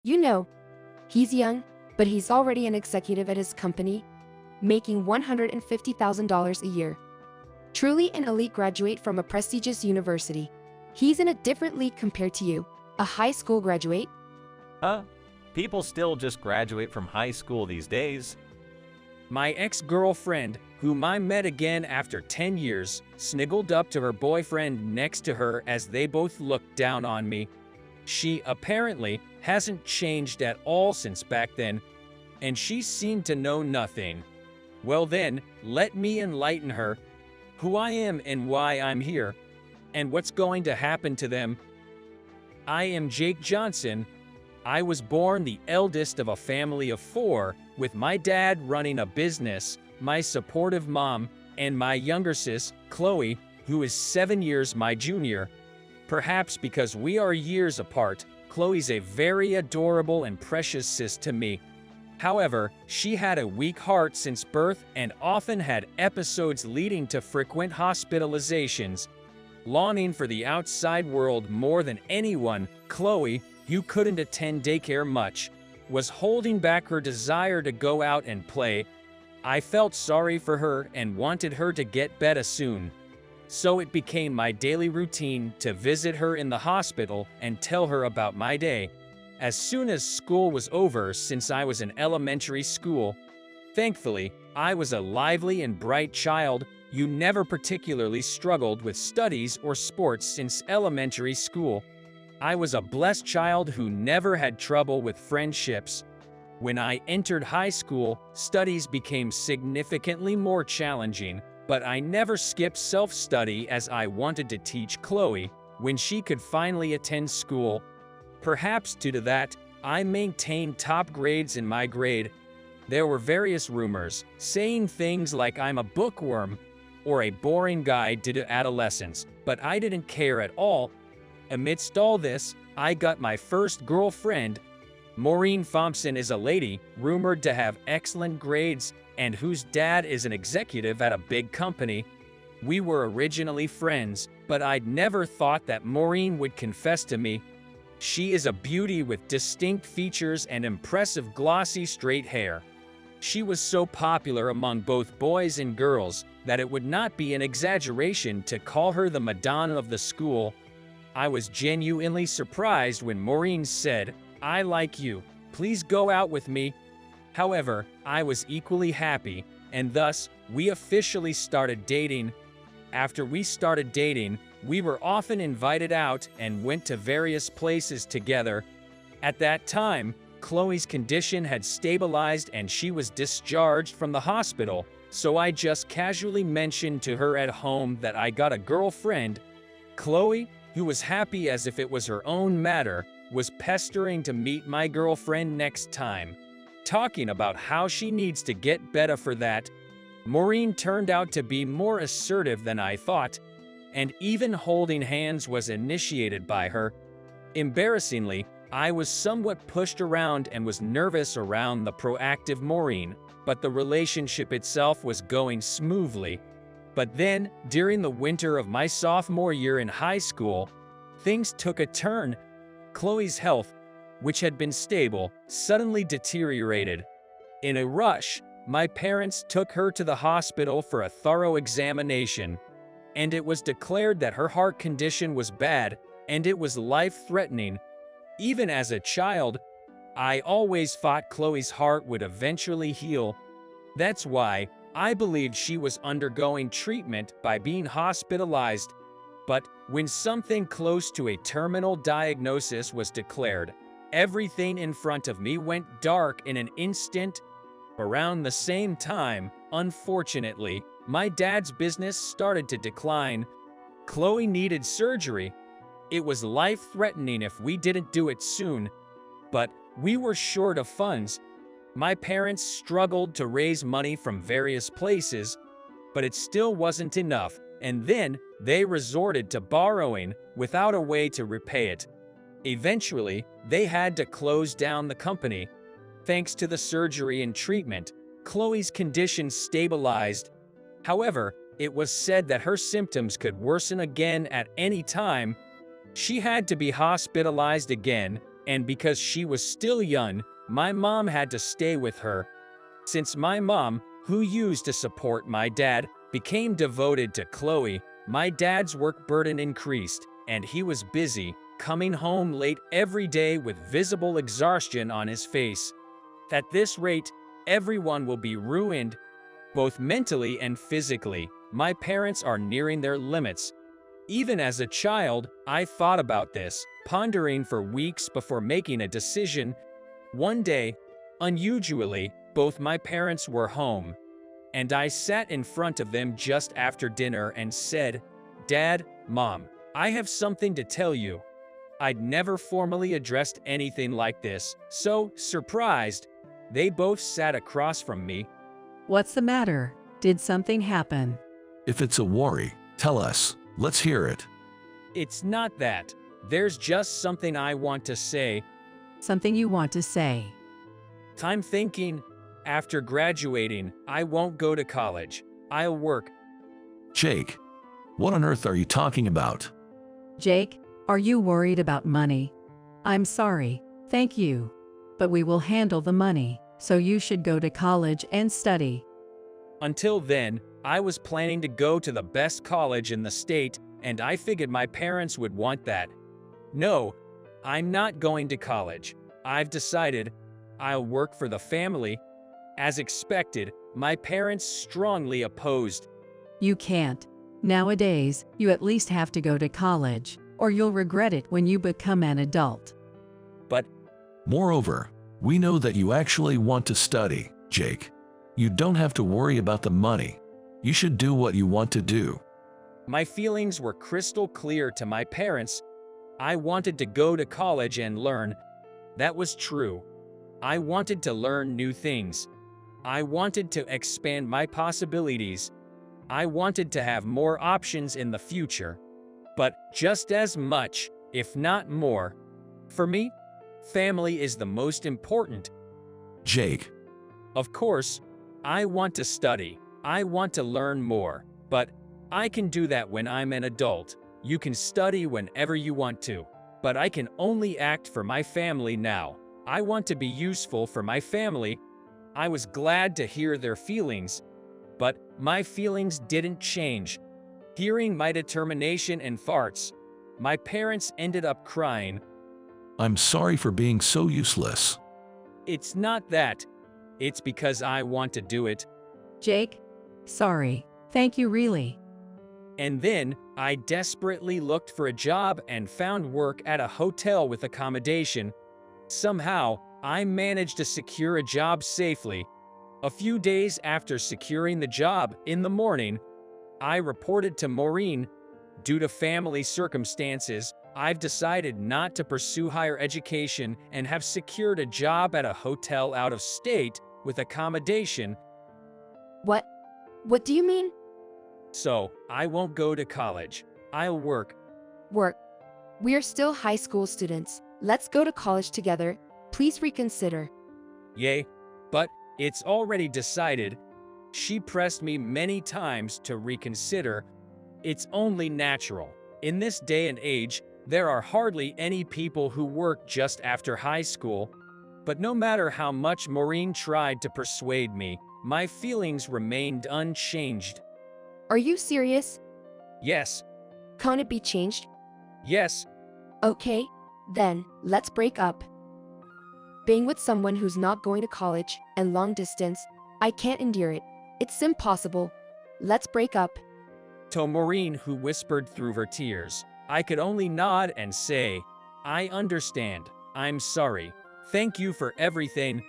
You know, he's young, but he's already an executive at his company, making $150,000 a year. Truly an elite graduate from a prestigious university. He's in a different league compared to you, a high school graduate. Huh? People still just graduate from high school these days. My ex-girlfriend, whom I met again after 10 years, snuggled up to her boyfriend next to her as they both looked down on me. She apparently hasn't changed at all since back then, and she seemed to know nothing. Well then, let me enlighten her, who I am and why I'm here, and what's going to happen to them. I am Jake Johnson. I was born the eldest of a family of 4, with my dad running a business, my supportive mom, and my younger sis, Chloe, who is 7 years my junior. Perhaps because we are years apart, Chloe's a very adorable and precious sis to me. However, she had a weak heart since birth and often had episodes leading to frequent hospitalizations. Longing for the outside world more than anyone, Chloe, who couldn't attend daycare much, was holding back her desire to go out and play. I felt sorry for her and wanted her to get better soon. So it became my daily routine to visit her in the hospital and tell her about my day. As soon as school was over, since I was in elementary school, thankfully, I was a lively and bright child who never particularly struggled with studies or sports since elementary school. I was a blessed child who never had trouble with friendships. When I entered high school, studies became significantly more challenging, but I never skipped self-study as I wanted to teach Chloe when she could finally attend school. Perhaps due to that, I maintained top grades in my grade. There were various rumors saying things like I'm a bookworm or a boring guide due to adolescence, but I didn't care at all. Amidst all this, I got my first girlfriend. Maureen Thompson is a lady rumored to have excellent grades and whose dad is an executive at a big company. We were originally friends, but I'd never thought that Maureen would confess to me. She is a beauty with distinct features and impressive glossy straight hair. She was so popular among both boys and girls that it would not be an exaggeration to call her the Madonna of the school. I was genuinely surprised when Maureen said, "I like you, please go out with me." However, I was equally happy, and thus, we officially started dating. After we started dating, we were often invited out and went to various places together. At that time, Chloe's condition had stabilized and she was discharged from the hospital, so I just casually mentioned to her at home that I got a girlfriend. Chloe, who was happy as if it was her own matter, was pestering to meet my girlfriend next time, talking about how she needs to get better for that. Maureen turned out to be more assertive than I thought, and even holding hands was initiated by her. Embarrassingly, I was somewhat pushed around and was nervous around the proactive Maureen, but the relationship itself was going smoothly. But then, during the winter of my sophomore year in high school, things took a turn. Chloe's health, which had been stable, suddenly deteriorated. In a rush, my parents took her to the hospital for a thorough examination, and it was declared that her heart condition was bad and it was life-threatening. Even as a child, I always thought Chloe's heart would eventually heal. That's why I believed she was undergoing treatment by being hospitalized. But when something close to a terminal diagnosis was declared, everything in front of me went dark in an instant. Around the same time, unfortunately, my dad's business started to decline. Chloe needed surgery. It was life-threatening if we didn't do it soon, but we were short of funds. My parents struggled to raise money from various places, but it still wasn't enough, and then they resorted to borrowing without a way to repay it. Eventually, they had to close down the company. Thanks to the surgery and treatment, Chloe's condition stabilized. However, it was said that her symptoms could worsen again at any time. She had to be hospitalized again, and because she was still young, my mom had to stay with her. Since my mom, who used to support my dad, became devoted to Chloe, my dad's work burden increased, and he was busy, coming home late every day with visible exhaustion on his face. At this rate, everyone will be ruined, both mentally and physically. My parents are nearing their limits. Even as a child, I thought about this, pondering for weeks before making a decision. One day, unusually, both my parents were home, and I sat in front of them just after dinner and said, "Dad, Mom, I have something to tell you." I'd never formally addressed anything like this, so, surprised, they both sat across from me. What's the matter? Did something happen? If it's a worry, tell us. Let's hear it. It's not that. There's just something I want to say. Something you want to say? I'm thinking, after graduating, I won't go to college. I'll work. Jake, what on earth are you talking about? Jake, are you worried about money? I'm sorry, thank you. But we will handle the money, so you should go to college and study. Until then, I was planning to go to the best college in the state, and I figured my parents would want that. No, I'm not going to college. I've decided I'll work for the family. As expected, my parents strongly opposed. You can't. Nowadays, you at least have to go to college, or you'll regret it when you become an adult. But Moreover, we know that you actually want to study, Jake. You don't have to worry about the money. You should do what you want to do. my feelings were crystal clear to my parents. I wanted to go to college and learn. That was true. I wanted to learn new things. I wanted to expand my possibilities. I wanted to have more options in the future. But just as much, if not more, for me, family is the most important. Jake, Of course, I want to study. I want to learn more. But I can do that when I'm an adult. You can study whenever you want to. But I can only act for my family now. I want to be useful for my family. I was glad to hear their feelings. But my feelings didn't change. Hearing my determination and farts, my parents ended up crying. I'm sorry for being so useless. It's not that. It's because I want to do it. Jake? Sorry. Thank you really. And then, I desperately looked for a job and found work at a hotel with accommodation. Somehow, I managed to secure a job safely. A few days after securing the job, in the morning, I reported to Maureen. Due to family circumstances, I've decided not to pursue higher education and have secured a job at a hotel out of state with accommodation. What? What do you mean? So, I won't go to college. I'll work. Work. We are still high school students. Let's go to college together. Please reconsider. Yay. But it's already decided. She pressed me many times to reconsider. It's only natural. In this day and age, there are hardly any people who work just after high school. But no matter how much Maureen tried to persuade me, my feelings remained unchanged. Are you serious? Yes, Can't it be changed? yes, Okay, then, let's break up. Being with someone who's not going to college and long distance, I can't endure it. It's impossible. Let's break up. to Maureen, who whispered through her tears. I could only nod and say, I understand. I'm sorry. Thank you for everything.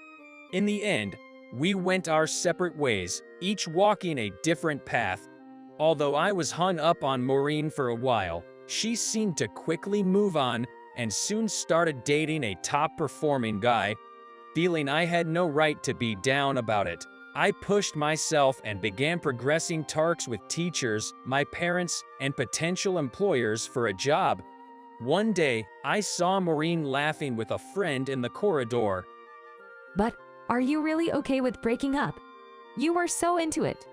In the end, we went our separate ways, each walking a different path. Although I was hung up on Maureen for a while, she seemed to quickly move on and soon started dating a top-performing guy. Feeling I had no right to be down about it, I pushed myself and began progressing talks with teachers, my parents, and potential employers for a job. One day, I saw Maureen laughing with a friend in the corridor. But are you really okay with breaking up? You were so into it.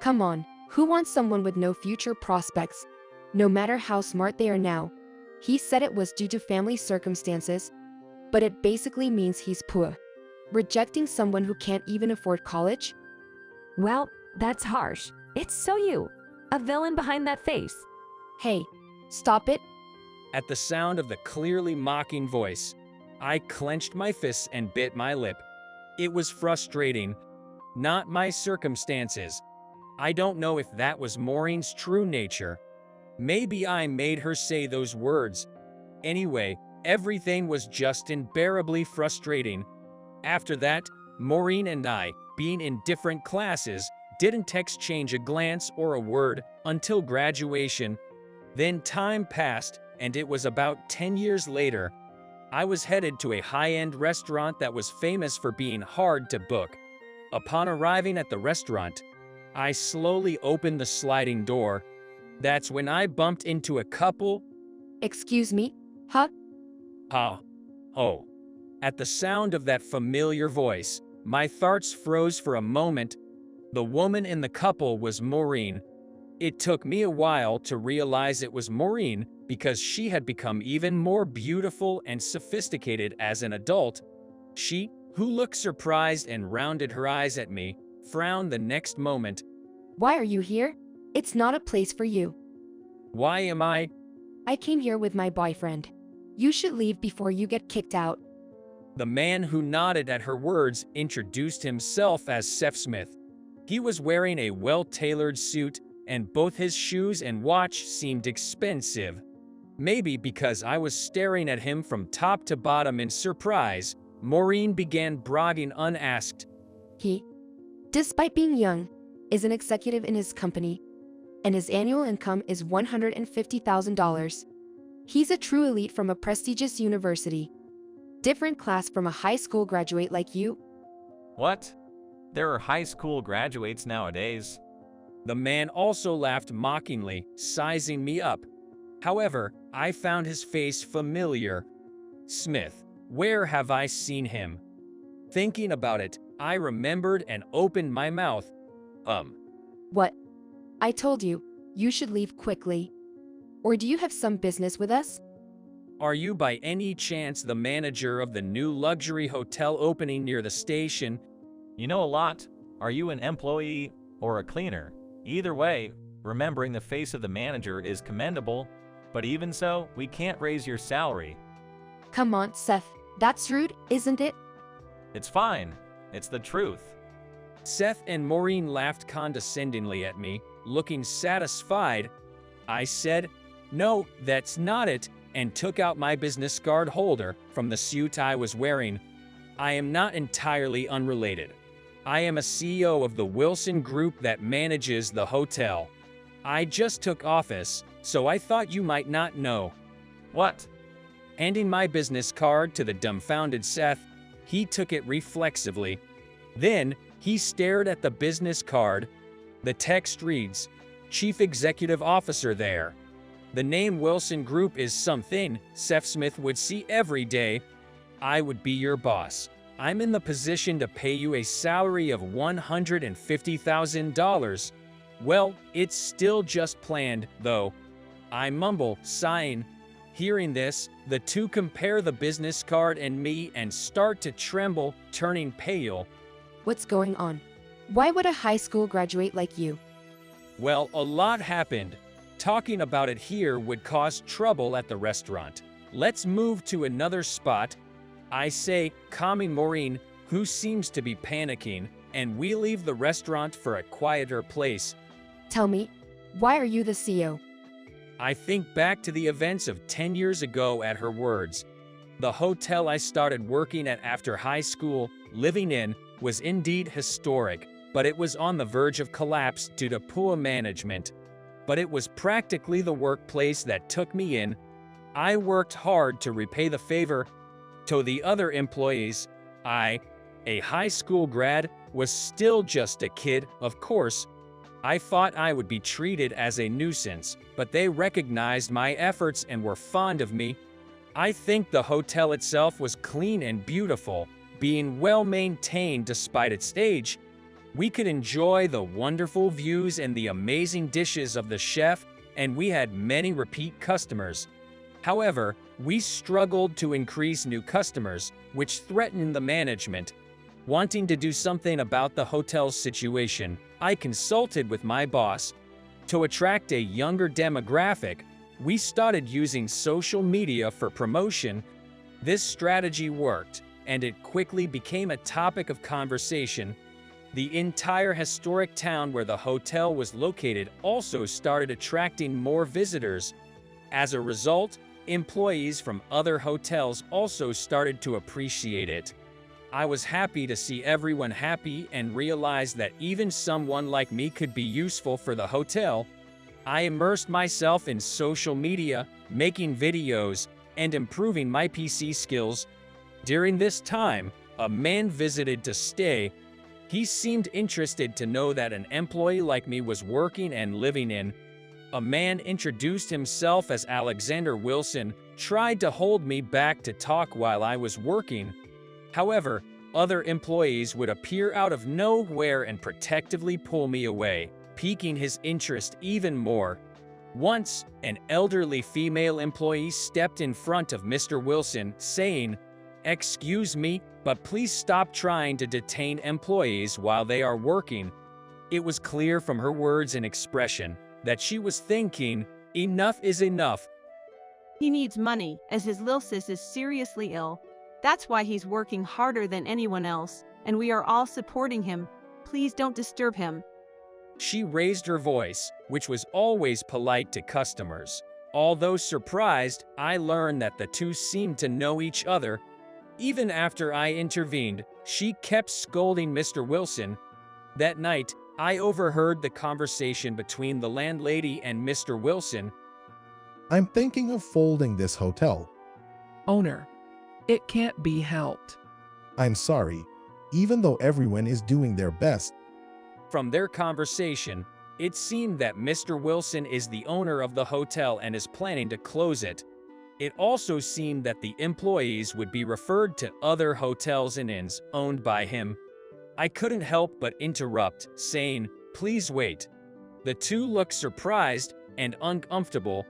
Come on, who wants someone with no future prospects? No matter how smart they are now. He said it was due to family circumstances. but it basically means he's poor. Rejecting someone who can't even afford college? Well, that's harsh. It's so you. A villain behind that face. Hey, stop it. At the sound of the clearly mocking voice, I clenched my fists and bit my lip. It was frustrating, not my circumstances. I don't know if that was Maureen's true nature. Maybe I made her say those words. Anyway, everything was just unbearably frustrating. After that, Maureen and I, being in different classes, didn't exchange a glance or a word until graduation. Then time passed, and it was about 10 years later. I was headed to a high-end restaurant that was famous for being hard to book. Upon arriving at the restaurant, I slowly opened the sliding door. That's when I bumped into a couple. Excuse me? Huh? Oh. At the sound of that familiar voice, my thoughts froze for a moment. The woman in the couple was Maureen. It took me a while to realize it was Maureen because she had become even more beautiful and sophisticated as an adult. She, who looked surprised and rounded her eyes at me, frowned the next moment. Why are you here? It's not a place for you. Why am I? I came here with my boyfriend. You should leave before you get kicked out. The man who nodded at her words introduced himself as Seth Smith. He was wearing a well-tailored suit, and both his shoes and watch seemed expensive. Maybe because I was staring at him from top to bottom in surprise, Maureen began bragging unasked. He, despite being young, is an executive in his company, and his annual income is $150,000. He's a true elite from a prestigious university. Different class from a high school graduate like you. What? There are high school graduates nowadays. The man also laughed mockingly, sizing me up. However, I found his face familiar. Smith, where have I seen him? Thinking about it, I remembered and opened my mouth. What? I told you, you should leave quickly. Or do you have some business with us? Are you by any chance the manager of the new luxury hotel opening near the station? You know a lot. Are you an employee or a cleaner? Either way, remembering the face of the manager is commendable, but even so, we can't raise your salary. Come on, Seth. That's rude, isn't it? It's fine. It's the truth. Seth and Maureen laughed condescendingly at me, looking satisfied. I said, "No, that's not it," and took out my business card holder from the suit I was wearing. I am not entirely unrelated. I am a CEO of the Wilson Group that manages the hotel. I just took office, so I thought you might not know. What? Handing my business card to the dumbfounded Seth, he took it reflexively. Then, he stared at the business card. The text reads, "Chief Executive Officer there." The name Wilson Group is something Seth Smith would see every day. I would be your boss. I'm in the position to pay you a salary of $150,000. Well, it's still just planned, though. I mumble, sighing. Hearing this, the two compare the business card and me and start to tremble, turning pale. What's going on? Why would a high school graduate like you? Well, a lot happened. Talking about it here would cause trouble at the restaurant. Let's move to another spot. I say, calming Maureen, who seems to be panicking, and we leave the restaurant for a quieter place. Tell me, why are you the CEO? I think back to the events of 10 years ago at her words. The hotel I started working at after high school, living in, was indeed historic, but it was on the verge of collapse due to poor management. But it was practically the workplace that took me in. I worked hard to repay the favor. To the other employees, I, a high school grad, was still just a kid, of course. I thought I would be treated as a nuisance, but they recognized my efforts and were fond of me. I think the hotel itself was clean and beautiful, being well maintained despite its age. We could enjoy the wonderful views and the amazing dishes of the chef, and we had many repeat customers. However, we struggled to increase new customers, which threatened the management. Wanting to do something about the hotel's situation, I consulted with my boss. To attract a younger demographic, we started using social media for promotion. This strategy worked, and it quickly became a topic of conversation. The entire historic town where the hotel was located also started attracting more visitors. As a result, employees from other hotels also started to appreciate it. I was happy to see everyone happy and realized that even someone like me could be useful for the hotel. I immersed myself in social media, making videos, and improving my PC skills. During this time, a man visited to stay. He seemed interested to know that an employee like me was working and living in. A man introduced himself as Alexander Wilson, tried to hold me back to talk while I was working. However, other employees would appear out of nowhere and protectively pull me away, piquing his interest even more. Once, an elderly female employee stepped in front of Mr. Wilson, saying, "Excuse me, but please stop trying to detain employees while they are working." It was clear from her words and expression that she was thinking, enough is enough. He needs money, as his little sis is seriously ill. That's why he's working harder than anyone else, and we are all supporting him. Please don't disturb him. She raised her voice, which was always polite to customers. Although surprised, I learned that the two seemed to know each other. Even after I intervened, she kept scolding Mr. Wilson. That night, I overheard the conversation between the landlady and Mr. Wilson. I'm thinking of folding this hotel. Owner, it can't be helped. I'm sorry, even though everyone is doing their best. From their conversation, it seemed that Mr. Wilson is the owner of the hotel and is planning to close it. It also seemed that the employees would be referred to other hotels and inns owned by him. I couldn't help but interrupt, saying, "Please wait." The two looked surprised and uncomfortable.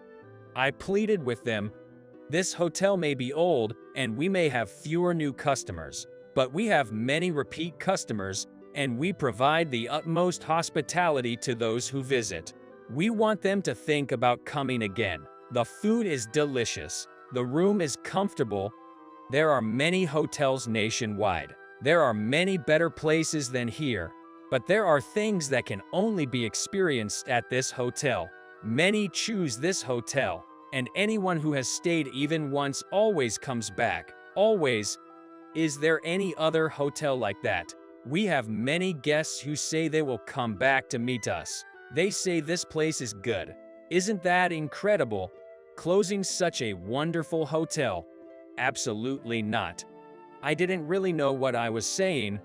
I pleaded with them. This hotel may be old, and we may have fewer new customers, but we have many repeat customers, and we provide the utmost hospitality to those who visit. We want them to think about coming again. The food is delicious. The room is comfortable. There are many hotels nationwide. There are many better places than here, but there are things that can only be experienced at this hotel. Many choose this hotel, and anyone who has stayed even once always comes back. Always. Is there any other hotel like that? We have many guests who say they will come back to meet us. They say this place is good. Isn't that incredible? Closing such a wonderful hotel? Absolutely not. I didn't really know what I was saying.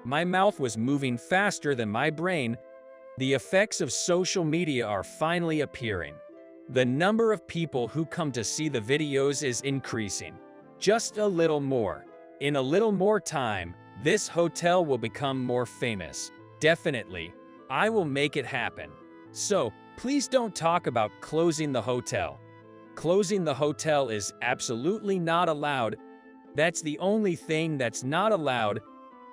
My mouth was moving faster than my brain. The effects of social media are finally appearing. The number of people who come to see the videos is increasing. Just a little more. In a little more time, this hotel will become more famous. Definitely. I will make it happen. So, please don't talk about closing the hotel. Closing the hotel is absolutely not allowed. That's the only thing that's not allowed.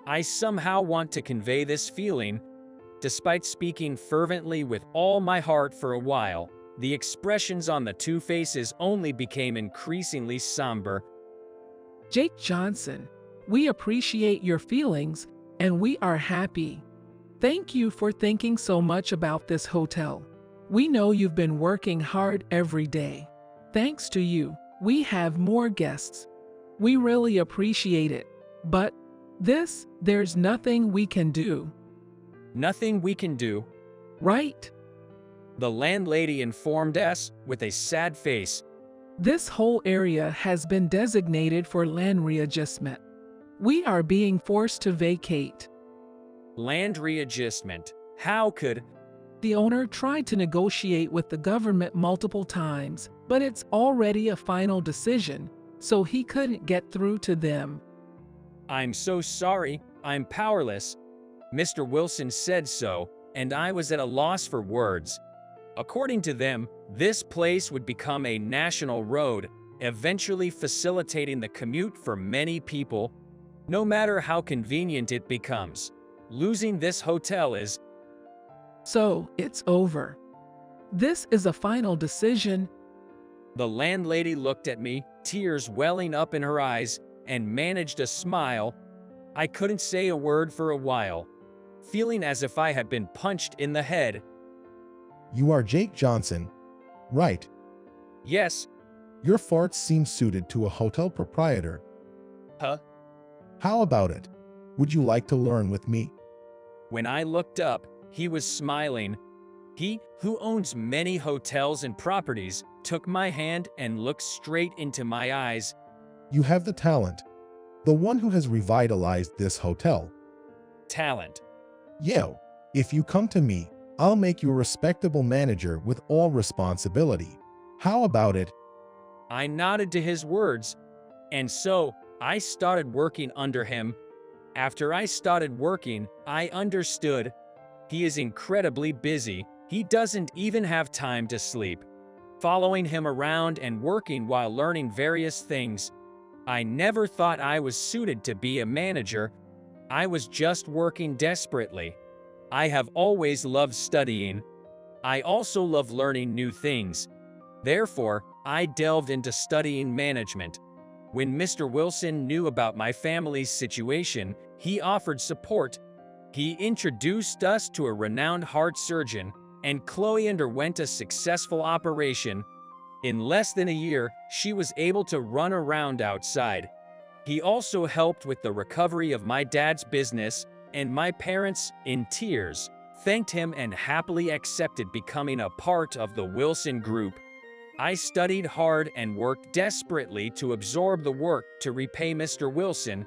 I somehow want to convey this feeling. Despite speaking fervently with all my heart for a while, the expressions on the two faces only became increasingly somber. Jake Johnson, we appreciate your feelings, and we are happy. Thank you for thinking so much about this hotel. We know you've been working hard every day. Thanks to you, we have more guests. We really appreciate it. But there's nothing we can do. Nothing we can do? Right? The landlady informed us with a sad face. This whole area has been designated for land readjustment. We are being forced to vacate. Land readjustment? How could? The owner tried to negotiate with the government multiple times, but it's already a final decision, so he couldn't get through to them. I'm so sorry, I'm powerless. Mr. Wilson said so, and I was at a loss for words. According to them, this place would become a national road, eventually facilitating the commute for many people, no matter how convenient it becomes. Losing this hotel is... So, it's over. This is a final decision. The landlady looked at me, tears welling up in her eyes, and managed a smile. I couldn't say a word for a while, feeling as if I had been punched in the head. You are Jake Johnson, right? Yes. Your farts seem suited to a hotel proprietor. Huh? How about it? Would you like to learn with me? When I looked up, he was smiling. He, who owns many hotels and properties, took my hand and looked straight into my eyes. You have the talent. The one who has revitalized this hotel. Talent. Yo, if you come to me, I'll make you a respectable manager with all responsibility. How about it? I nodded to his words, and so I started working under him. After I started working, I understood. He is incredibly busy. He doesn't even have time to sleep. Following him around and working while learning various things, I never thought I was suited to be a manager. I was just working desperately. I have always loved studying. I also love learning new things. Therefore, I delved into studying management. When Mr. Wilson knew about my family's situation, he offered support. He introduced us to a renowned heart surgeon, and Chloe underwent a successful operation. In less than a year, she was able to run around outside. He also helped with the recovery of my dad's business, and my parents, in tears, thanked him and happily accepted becoming a part of the Wilson Group. I studied hard and worked desperately to absorb the work to repay Mr. Wilson.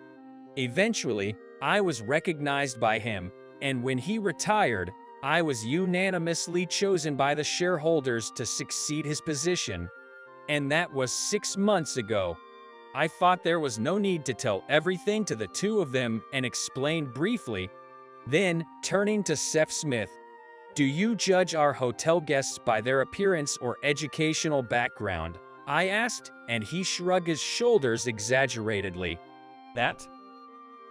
Eventually, I was recognized by him, and when he retired, I was unanimously chosen by the shareholders to succeed his position. And that was 6 months ago. I thought there was no need to tell everything to the two of them and explained briefly. Then, turning to Seth Smith, "Do you judge our hotel guests by their appearance or educational background?" I asked, and he shrugged his shoulders exaggeratedly. That?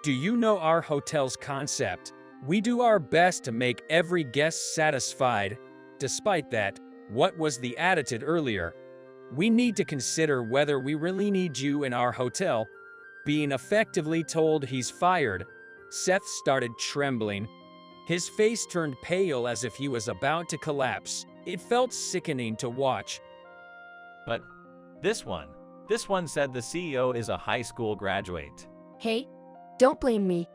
"Do you know our hotel's concept? We do our best to make every guest satisfied. Despite that, what was the attitude earlier? We need to consider whether we really need you in our hotel." Being effectively told he's fired, Seth started trembling. His face turned pale as if he was about to collapse. It felt sickening to watch. But this one said the CEO is a high school graduate. Hey, don't blame me.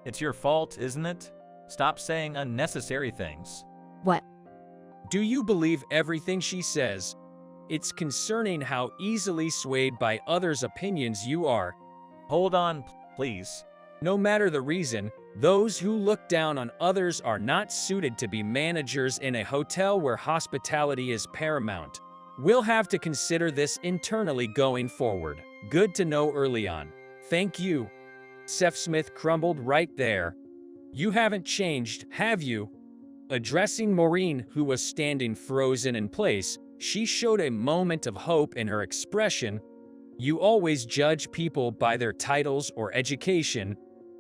It's your fault, isn't it? Stop saying unnecessary things. What? Do you believe everything she says? It's concerning how easily swayed by others' opinions you are. Hold on, please. No matter the reason, those who look down on others are not suited to be managers in a hotel where hospitality is paramount. We'll have to consider this internally going forward. Good to know early on. Thank you. Seth Smith crumbled right there. You haven't changed, have you? Addressing Maureen, who was standing frozen in place, she showed a moment of hope in her expression. You always judge people by their titles or education.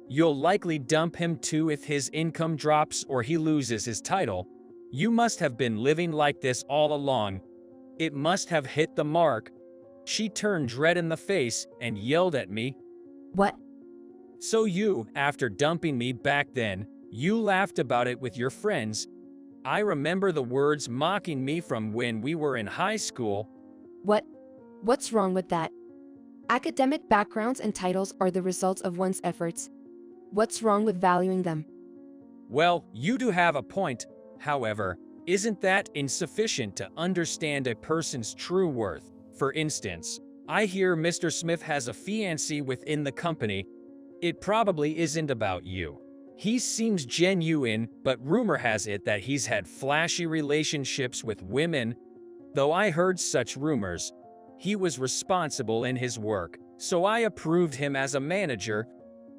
You'll likely dump him too if his income drops or he loses his title. You must have been living like this all along. It must have hit the mark. She turned red in the face and yelled at me. What? So you, after dumping me back then, you laughed about it with your friends. I remember the words mocking me from when we were in high school. What's wrong with that? Academic backgrounds and titles are the results of one's efforts. What's wrong with valuing them? Well, you do have a point. However, isn't that insufficient to understand a person's true worth? For instance, I hear Mr. Smith has a fiancée within the company. It probably isn't about you. He seems genuine, but rumor has it that he's had flashy relationships with women. Though I heard such rumors, he was responsible in his work, so I approved him as a manager.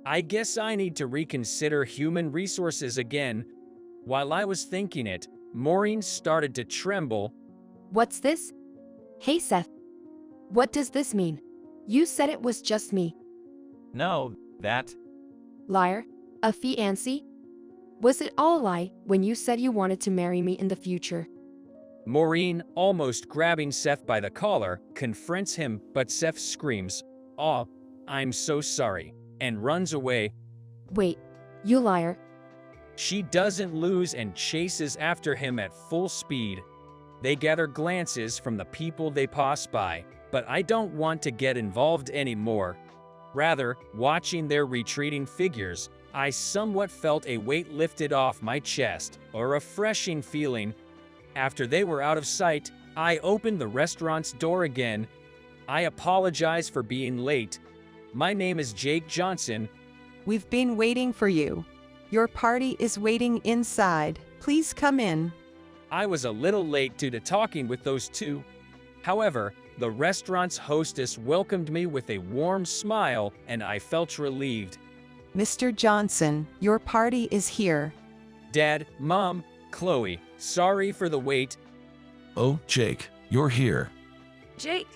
I guess I need to reconsider human resources again. While I was thinking it, Maureen started to tremble. What's this? Hey Seth. What does this mean? You said it was just me. No, that. Liar. A fiancé? Was it all a lie when you said you wanted to marry me in the future? Maureen, almost grabbing Seth by the collar, confronts him, but Seth screams, "Aw, I'm so sorry," and runs away. Wait, you liar. She doesn't lose and chases after him at full speed. They gather glances from the people they pass by, but I don't want to get involved anymore. Rather, watching their retreating figures, I somewhat felt a weight lifted off my chest, a refreshing feeling. After they were out of sight, I opened the restaurant's door again. I apologize for being late. My name is Jake Johnson. We've been waiting for you. Your party is waiting inside. Please come in. I was a little late due to talking with those two. However, the restaurant's hostess welcomed me with a warm smile, and I felt relieved. Mr. Johnson, your party is here. Dad, Mom, Chloe, sorry for the wait. Oh, Jake, you're here. Jake.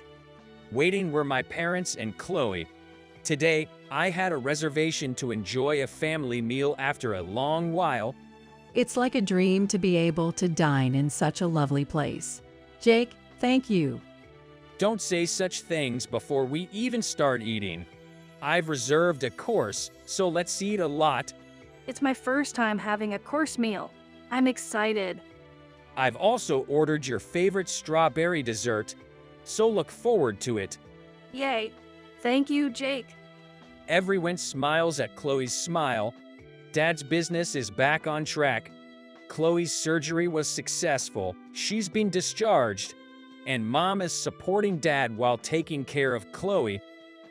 Waiting were my parents and Chloe. Today, I had a reservation to enjoy a family meal after a long while. It's like a dream to be able to dine in such a lovely place. Jake, thank you. Don't say such things before we even start eating. I've reserved a course, so let's eat a lot. It's my first time having a course meal. I'm excited. I've also ordered your favorite strawberry dessert, so look forward to it. Yay. Thank you, Jake. Everyone smiles at Chloe's smile. Dad's business is back on track. Chloe's surgery was successful. She's been discharged. And Mom is supporting Dad while taking care of Chloe.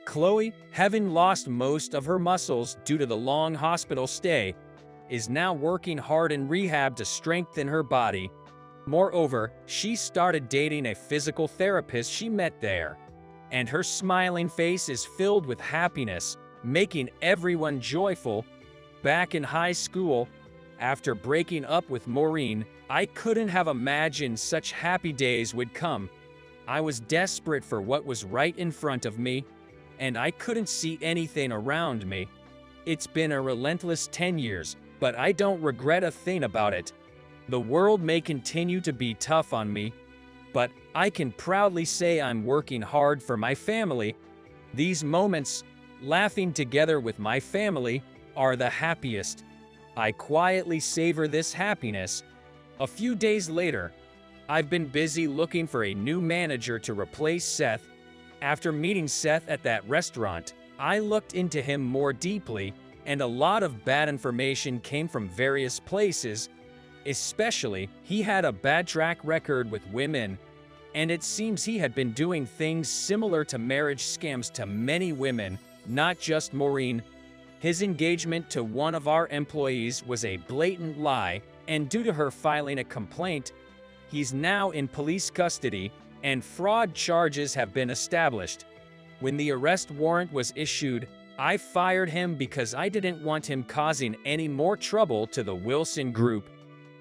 Chloe, having lost most of her muscles due to the long hospital stay, is now working hard in rehab to strengthen her body. Moreover, she started dating a physical therapist she met there. And her smiling face is filled with happiness, making everyone joyful. Back in high school, after breaking up with Maureen, I couldn't have imagined such happy days would come. I was desperate for what was right in front of me, and I couldn't see anything around me. It's been a relentless 10 years, but I don't regret a thing about it. The world may continue to be tough on me, but I can proudly say I'm working hard for my family. These moments, laughing together with my family, are the happiest. I quietly savor this happiness. A few days later, I've been busy looking for a new manager to replace Seth. After meeting Seth at that restaurant, I looked into him more deeply, and a lot of bad information came from various places. Especially, he had a bad track record with women, and it seems he had been doing things similar to marriage scams to many women, not just Maureen. His engagement to one of our employees was a blatant lie, and due to her filing a complaint, he's now in police custody, and fraud charges have been established. When the arrest warrant was issued, I fired him because I didn't want him causing any more trouble to the Wilson Group.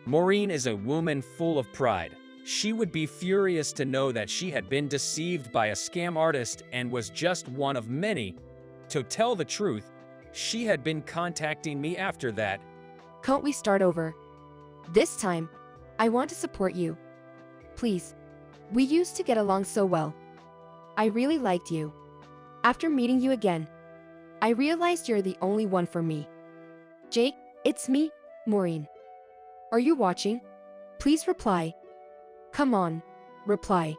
Maureen is a woman full of pride. She would be furious to know that she had been deceived by a scam artist and was just one of many. To tell the truth, she had been contacting me after that. Can't we start over? This time, I want to support you. Please. We used to get along so well. I really liked you. After meeting you again, I realized you're the only one for me. Jake, it's me, Maureen. Are you watching? Please reply. Come on, reply.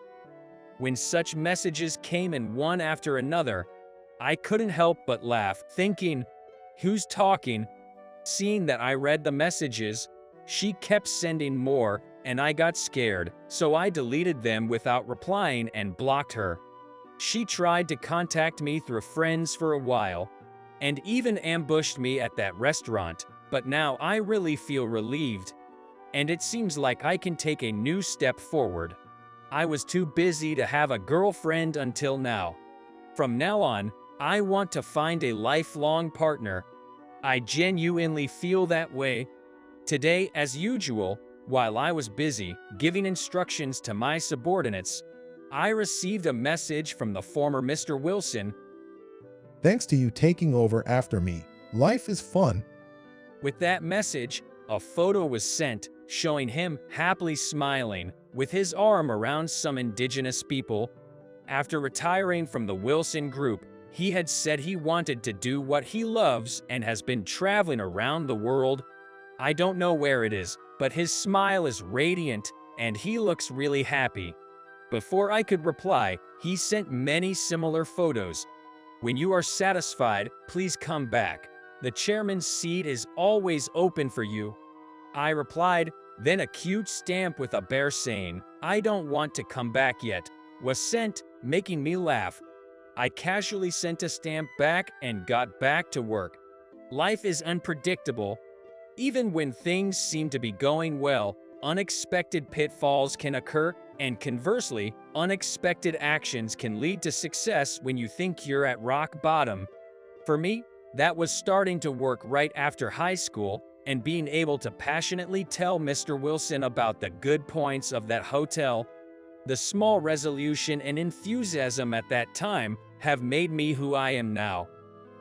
When such messages came in one after another, I couldn't help but laugh, thinking, who's talking? Seeing that I read the messages, she kept sending more, and I got scared, so I deleted them without replying and blocked her. She tried to contact me through friends for a while, and even ambushed me at that restaurant, but now I really feel relieved. And it seems like I can take a new step forward. I was too busy to have a girlfriend until now. From now on, I want to find a lifelong partner. I genuinely feel that way. Today, as usual, While I was busy giving instructions to my subordinates, I received a message from the former Mr. Wilson. Thanks to you taking over after me, life is fun. With that message, a photo was sent showing him happily smiling with his arm around some indigenous people. After retiring from the Wilson Group, he had said he wanted to do what he loves and has been traveling around the world. I don't know where it is, but his smile is radiant and he looks really happy. Before I could reply, he sent many similar photos. When you are satisfied, please come back. The chairman's seat is always open for you. I replied, then a cute stamp with a bear saying, I don't want to come back yet, was sent, making me laugh. I casually sent a stamp back and got back to work. Life is unpredictable. Even when things seem to be going well, unexpected pitfalls can occur, and conversely, unexpected actions can lead to success when you think you're at rock bottom. For me, that was starting to work right after high school and being able to passionately tell Mr. Wilson about the good points of that hotel. The small resolution and enthusiasm at that time have made me who I am now.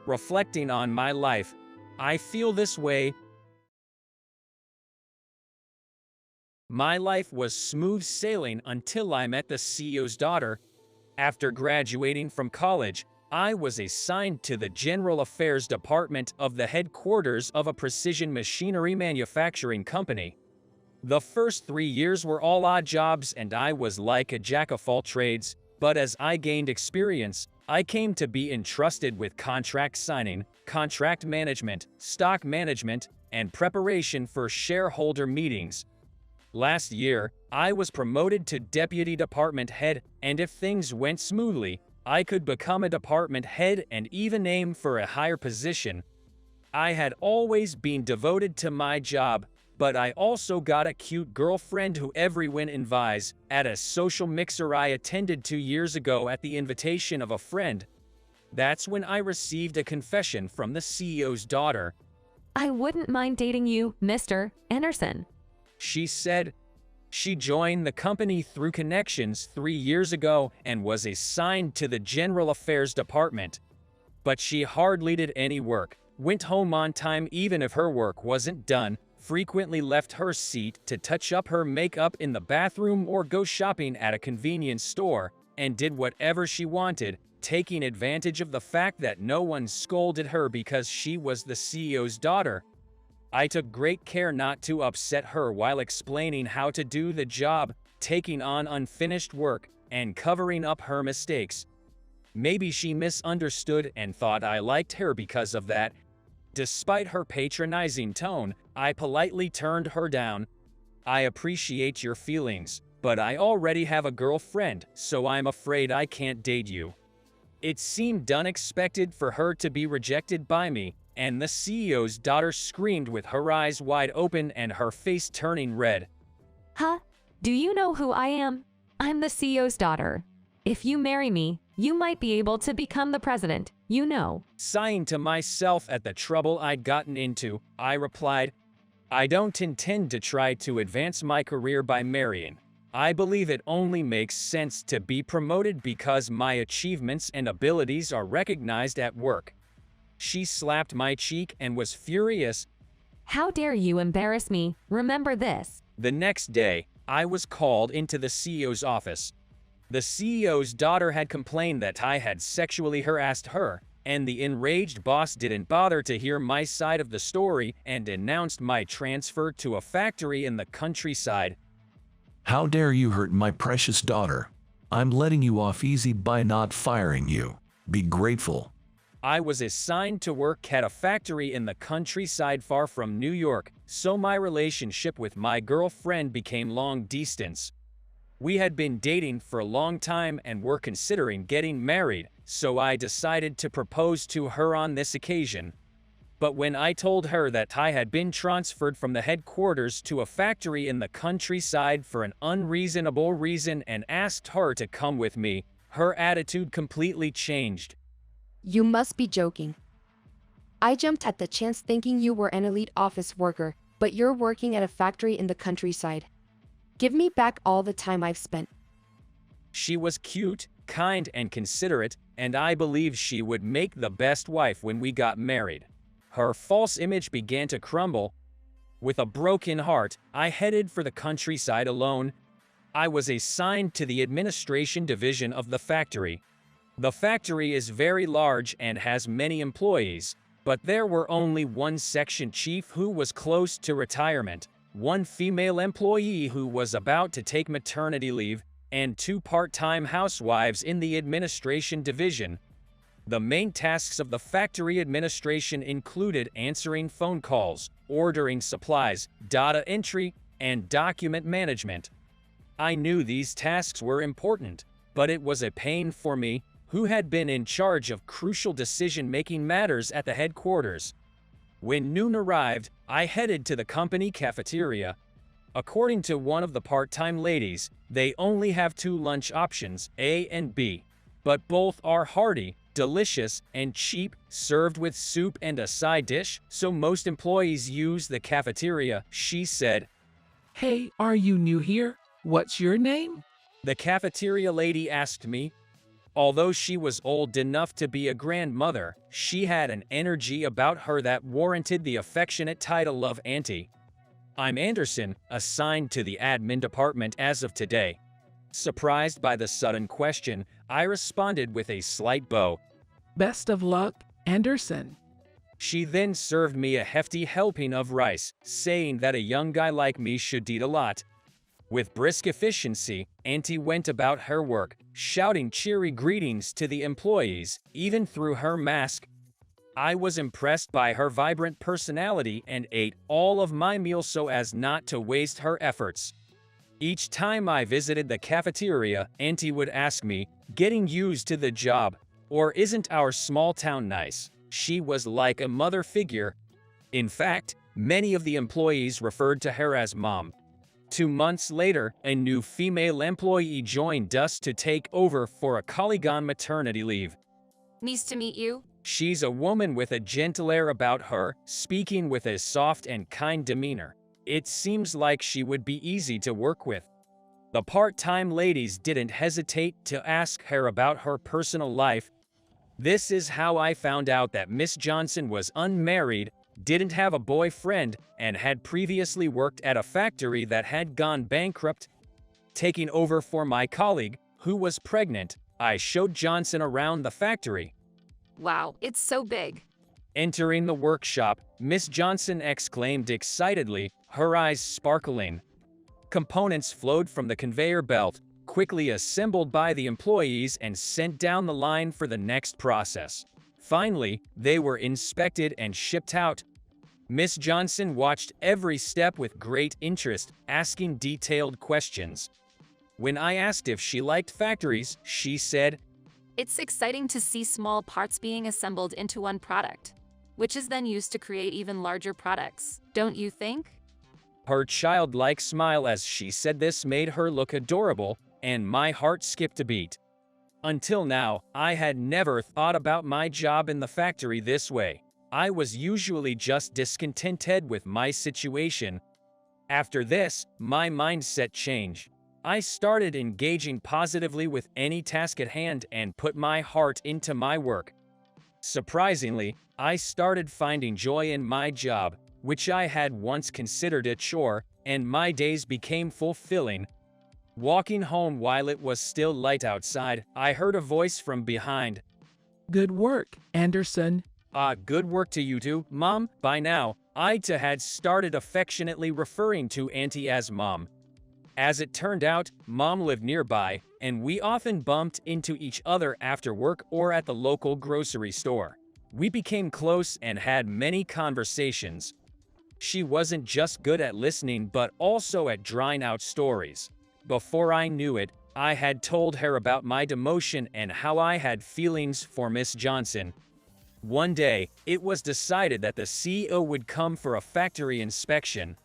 Reflecting on my life, I feel this way. My life was smooth sailing until I met the CEO's daughter. After graduating from college, I was assigned to the General Affairs Department of the headquarters of a precision machinery manufacturing company. The first 3 years were all odd jobs and I was like a jack of all trades, but as I gained experience, I came to be entrusted with contract signing, contract management, stock management, and preparation for shareholder meetings. Last year, I was promoted to deputy department head, and if things went smoothly, I could become a department head and even aim for a higher position. I had always been devoted to my job, but I also got a cute girlfriend who everyone envies at a social mixer I attended 2 years ago at the invitation of a friend. That's when I received a confession from the CEO's daughter. I wouldn't mind dating you, Mr. Anderson. She said she joined the company through connections 3 years ago and was assigned to the General Affairs Department. But she hardly did any work, went home on time even if her work wasn't done, frequently left her seat to touch up her makeup in the bathroom or go shopping at a convenience store, and did whatever she wanted, taking advantage of the fact that no one scolded her because she was the CEO's daughter. I took great care not to upset her while explaining how to do the job, taking on unfinished work, and covering up her mistakes. Maybe she misunderstood and thought I liked her because of that. Despite her patronizing tone, I politely turned her down. I appreciate your feelings, but I already have a girlfriend, so I'm afraid I can't date you. It seemed unexpected for her to be rejected by me, and the CEO's daughter screamed with her eyes wide open and her face turning red. Huh? Do you know who I am? I'm the CEO's daughter. If you marry me, you might be able to become the president, you know. Sighing to myself at the trouble I'd gotten into, I replied, I don't intend to try to advance my career by marrying. I believe it only makes sense to be promoted because my achievements and abilities are recognized at work. She slapped my cheek and was furious. How dare you embarrass me? Remember this. The next day, I was called into the CEO's office. The CEO's daughter had complained that I had sexually harassed her, and the enraged boss didn't bother to hear my side of the story and announced my transfer to a factory in the countryside. How dare you hurt my precious daughter? I'm letting you off easy by not firing you. Be grateful. I was assigned to work at a factory in the countryside far from New York, so my relationship with my girlfriend became long distance. We had been dating for a long time and were considering getting married, so I decided to propose to her on this occasion. But when I told her that I had been transferred from the headquarters to a factory in the countryside for an unreasonable reason and asked her to come with me, her attitude completely changed. You must be joking. I jumped at the chance thinking you were an elite office worker, But you're working at a factory in the countryside. Give me back all the time I've spent. She was cute, kind, and considerate, and I believed she would make the best wife when we got married. Her false image began to crumble. With a broken heart, I headed for the countryside alone. I was assigned to the administration division of the factory. The factory is very large and has many employees, but there were only one section chief who was close to retirement, one female employee who was about to take maternity leave, and two part-time housewives in the administration division. The main tasks of the factory administration included answering phone calls, ordering supplies, data entry, and document management. I knew these tasks were important, but it was a pain for me, who had been in charge of crucial decision-making matters at the headquarters. When noon arrived, I headed to the company cafeteria. According to one of the part-time ladies, they only have two lunch options, A and B. But both are hearty, delicious, and cheap, served with soup and a side dish, so most employees use the cafeteria, she said. Hey, are you new here? What's your name? The cafeteria lady asked me. Although she was old enough to be a grandmother, she had an energy about her that warranted the affectionate title of Auntie. I'm Anderson, assigned to the admin department as of today. Surprised by the sudden question, I responded with a slight bow. Best of luck, Anderson. She then served me a hefty helping of rice, saying that a young guy like me should eat a lot. With brisk efficiency, Auntie went about her work, shouting cheery greetings to the employees, even through her mask. I was impressed by her vibrant personality and ate all of my meal so as not to waste her efforts. Each time I visited the cafeteria, Auntie would ask me, "Getting used to the job, or isn't our small town nice?" She was like a mother figure. In fact, many of the employees referred to her as Mom. 2 months later, a new female employee joined us to take over for a colleague on maternity leave. Nice to meet you. She's a woman with a gentle air about her, speaking with a soft and kind demeanor. It seems like she would be easy to work with. The part-time ladies didn't hesitate to ask her about her personal life. This is how I found out that Miss Johnson was unmarried, didn't have a boyfriend, and had previously worked at a factory that had gone bankrupt. Taking over for my colleague, who was pregnant, I showed Johnson around the factory. Wow, it's so big. Entering the workshop, Miss Johnson exclaimed excitedly, her eyes sparkling. Components flowed from the conveyor belt, quickly assembled by the employees and sent down the line for the next process. Finally, they were inspected and shipped out. Miss Johnson watched every step with great interest, asking detailed questions. When I asked if she liked factories, she said, It's exciting to see small parts being assembled into one product, which is then used to create even larger products, don't you think? Her childlike smile as she said this made her look adorable, and my heart skipped a beat. Until now, I had never thought about my job in the factory this way. I was usually just discontented with my situation. After this, my mindset changed. I started engaging positively with any task at hand and put my heart into my work. Surprisingly, I started finding joy in my job, which I had once considered a chore, and my days became fulfilling. Walking home while it was still light outside, I heard a voice from behind. Good work, Anderson. Good work to you too, Mom. By now, I too had started affectionately referring to Auntie as Mom. As it turned out, Mom lived nearby, and we often bumped into each other after work or at the local grocery store. We became close and had many conversations. She wasn't just good at listening but also at drawing out stories. Before I knew it, I had told her about my demotion and how I had feelings for Miss Johnson. One day, it was decided that the CEO would come for a factory inspection.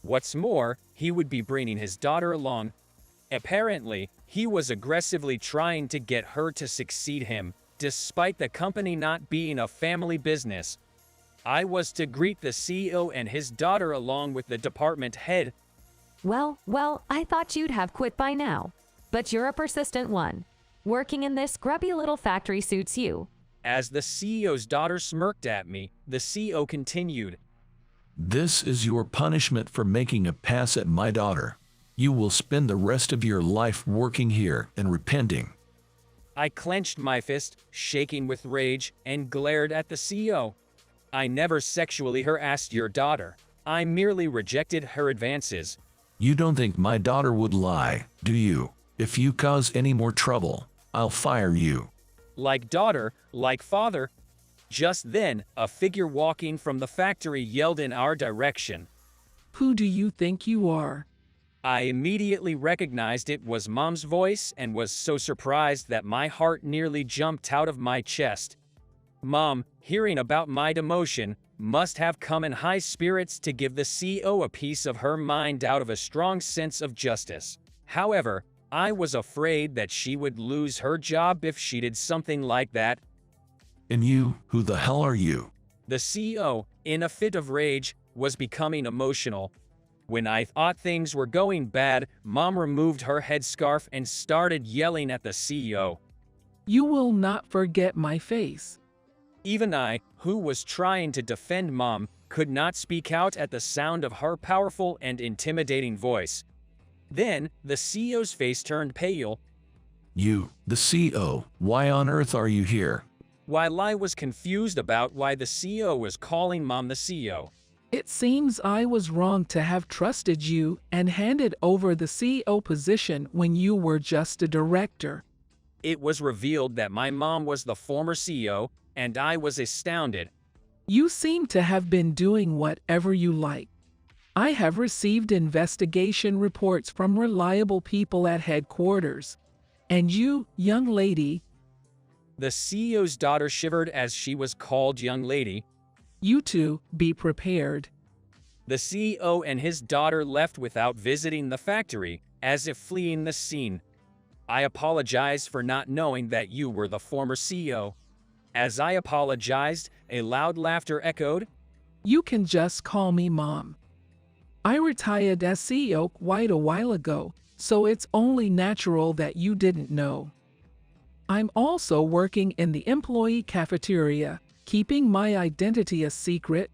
What's more, he would be bringing his daughter along. Apparently, he was aggressively trying to get her to succeed him, despite the company not being a family business. I was to greet the CEO and his daughter along with the department head. Well, I thought you'd have quit by now. But you're a persistent one. Working in this grubby little factory suits you. As the CEO's daughter smirked at me, the CEO continued. This is your punishment for making a pass at my daughter. You will spend the rest of your life working here and repenting. I clenched my fist, shaking with rage, and glared at the CEO. I never sexually harassed your daughter. I merely rejected her advances. You don't think my daughter would lie, do you? If you cause any more trouble, I'll fire you. Like daughter, like father. Just then, a figure walking from the factory yelled in our direction. Who do you think you are? I immediately recognized it was Mom's voice and was so surprised that my heart nearly jumped out of my chest. Mom, hearing about my demotion, must have come in high spirits to give the CEO a piece of her mind out of a strong sense of justice. However, I was afraid that she would lose her job if she did something like that. And you, who the hell are you? The CEO, in a fit of rage, was becoming emotional. When I thought things were going bad, Mom removed her headscarf and started yelling at the CEO. You will not forget my face. Even I, who was trying to defend Mom, could not speak out at the sound of her powerful and intimidating voice. Then, the CEO's face turned pale. You, the CEO, why on earth are you here? While I was confused about why the CEO was calling Mom the CEO. It seems I was wrong to have trusted you and handed over the CEO position when you were just a director. It was revealed that my mom was the former CEO, and I was astounded. You seem to have been doing whatever you like. I have received investigation reports from reliable people at headquarters. And you, young lady. The CEO's daughter shivered as she was called young lady. You two, be prepared. The CEO and his daughter left without visiting the factory, as if fleeing the scene. I apologize for not knowing that you were the former CEO. As I apologized, a loud laughter echoed. You can just call me Mom. I retired as CEO quite a while ago, so it's only natural that you didn't know. I'm also working in the employee cafeteria, keeping my identity a secret.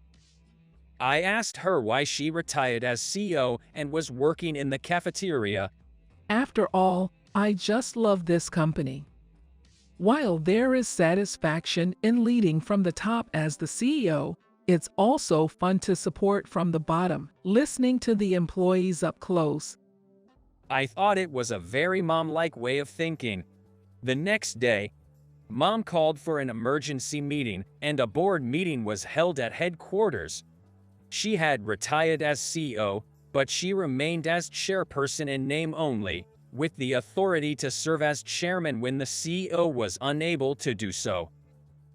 I asked her why she retired as CEO and was working in the cafeteria. After all, I just love this company. While there is satisfaction in leading from the top as the CEO, it's also fun to support from the bottom, listening to the employees up close. I thought it was a very mom-like way of thinking. The next day, Mom called for an emergency meeting, and a board meeting was held at headquarters. She had retired as CEO, but she remained as chairperson in name only, with the authority to serve as chairman when the CEO was unable to do so.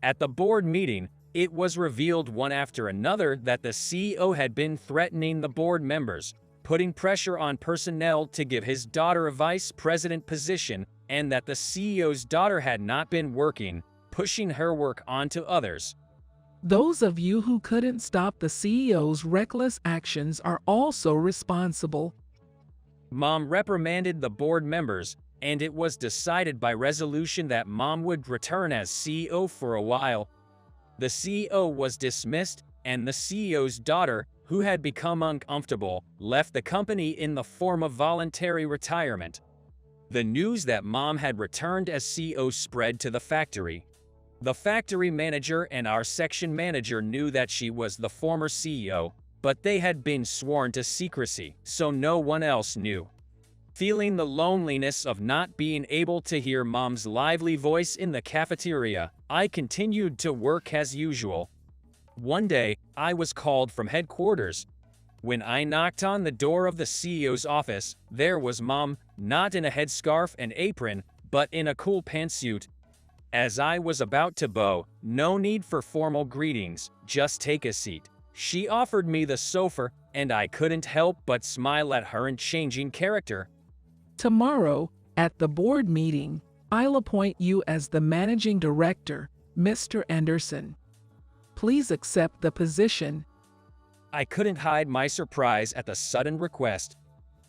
At the board meeting, it was revealed one after another that the CEO had been threatening the board members, putting pressure on personnel to give his daughter a vice president position, and that the CEO's daughter had not been working, pushing her work onto others. Those of you who couldn't stop the CEO's reckless actions are also responsible. Mom reprimanded the board members, and it was decided by resolution that Mom would return as CEO for a while. The CEO was dismissed, and the CEO's daughter, who had become uncomfortable, left the company in the form of voluntary retirement. The news that Mom had returned as CEO spread to the factory. The factory manager and our section manager knew that she was the former CEO, but they had been sworn to secrecy, so no one else knew. Feeling the loneliness of not being able to hear Mom's lively voice in the cafeteria, I continued to work as usual. One day, I was called from headquarters. When I knocked on the door of the CEO's office, there was Mom, not in a headscarf and apron, but in a cool pantsuit. As I was about to bow, no need for formal greetings, just take a seat. She offered me the sofa, and I couldn't help but smile at her unchanging character. Tomorrow, at the board meeting, I'll appoint you as the managing director, Mr. Anderson. please accept the position. I couldn't hide my surprise at the sudden request.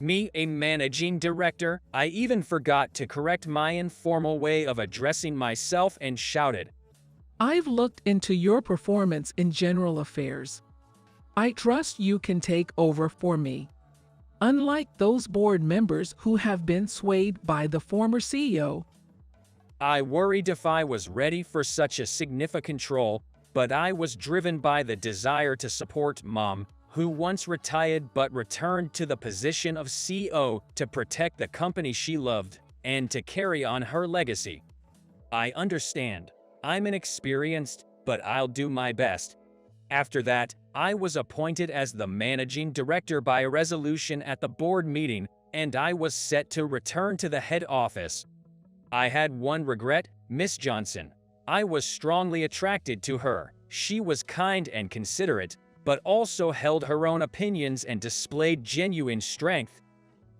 Me, a managing director, I even forgot to correct my informal way of addressing myself and shouted, I've looked into your performance in general affairs. I trust you can take over for me. Unlike those board members who have been swayed by the former CEO. I worried if I was ready for such a significant role, but I was driven by the desire to support Mom, who once retired but returned to the position of CEO to protect the company she loved and to carry on her legacy. I understand. I'm inexperienced, but I'll do my best. After that, I was appointed as the managing director by a resolution at the board meeting, and I was set to return to the head office. I had one regret, Miss Johnson. I was strongly attracted to her. She was kind and considerate, but also held her own opinions and displayed genuine strength.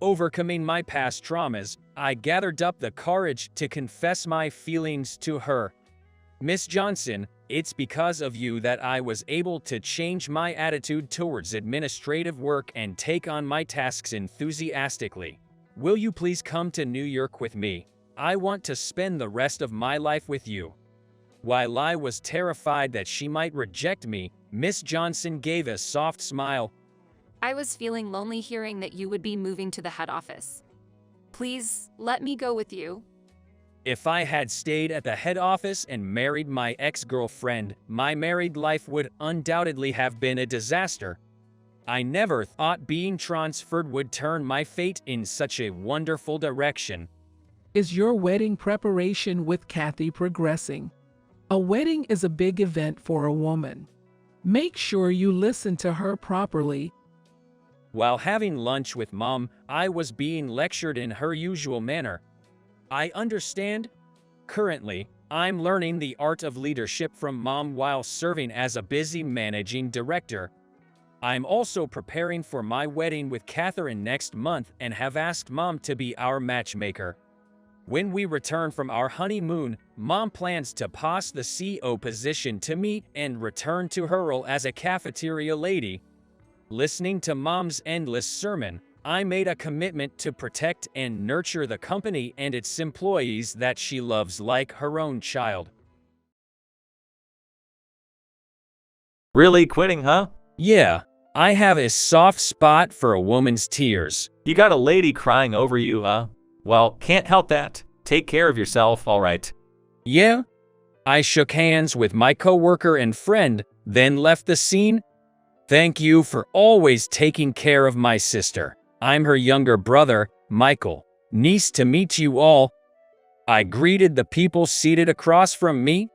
Overcoming my past traumas, I gathered up the courage to confess my feelings to her. Miss Johnson, it's because of you that I was able to change my attitude towards administrative work and take on my tasks enthusiastically. Will you please come to New York with me? I want to spend the rest of my life with you. While I was terrified that she might reject me, Miss Johnson gave a soft smile. I was feeling lonely hearing that you would be moving to the head office. Please, let me go with you. If I had stayed at the head office and married my ex-girlfriend, my married life would undoubtedly have been a disaster. I never thought being transferred would turn my fate in such a wonderful direction. Is your wedding preparation with Kathy progressing? A wedding is a big event for a woman. Make sure you listen to her properly. While having lunch with Mom, I was being lectured in her usual manner. I understand. Currently, I'm learning the art of leadership from Mom while serving as a busy managing director. I'm also preparing for my wedding with Catherine next month and have asked Mom to be our matchmaker. When we return from our honeymoon, Mom plans to pass the CEO position to me and return to her role as a cafeteria lady. Listening to Mom's endless sermon, I made a commitment to protect and nurture the company and its employees that she loves like her own child. Really quitting, huh? Yeah, I have a soft spot for a woman's tears. You got a lady crying over you, huh? Well, can't help that. Take care of yourself, all right? Yeah? I shook hands with my coworker and friend, then left the scene. Thank you for always taking care of my sister. I'm her younger brother, Michael. Nice to meet you all. I greeted the people seated across from me.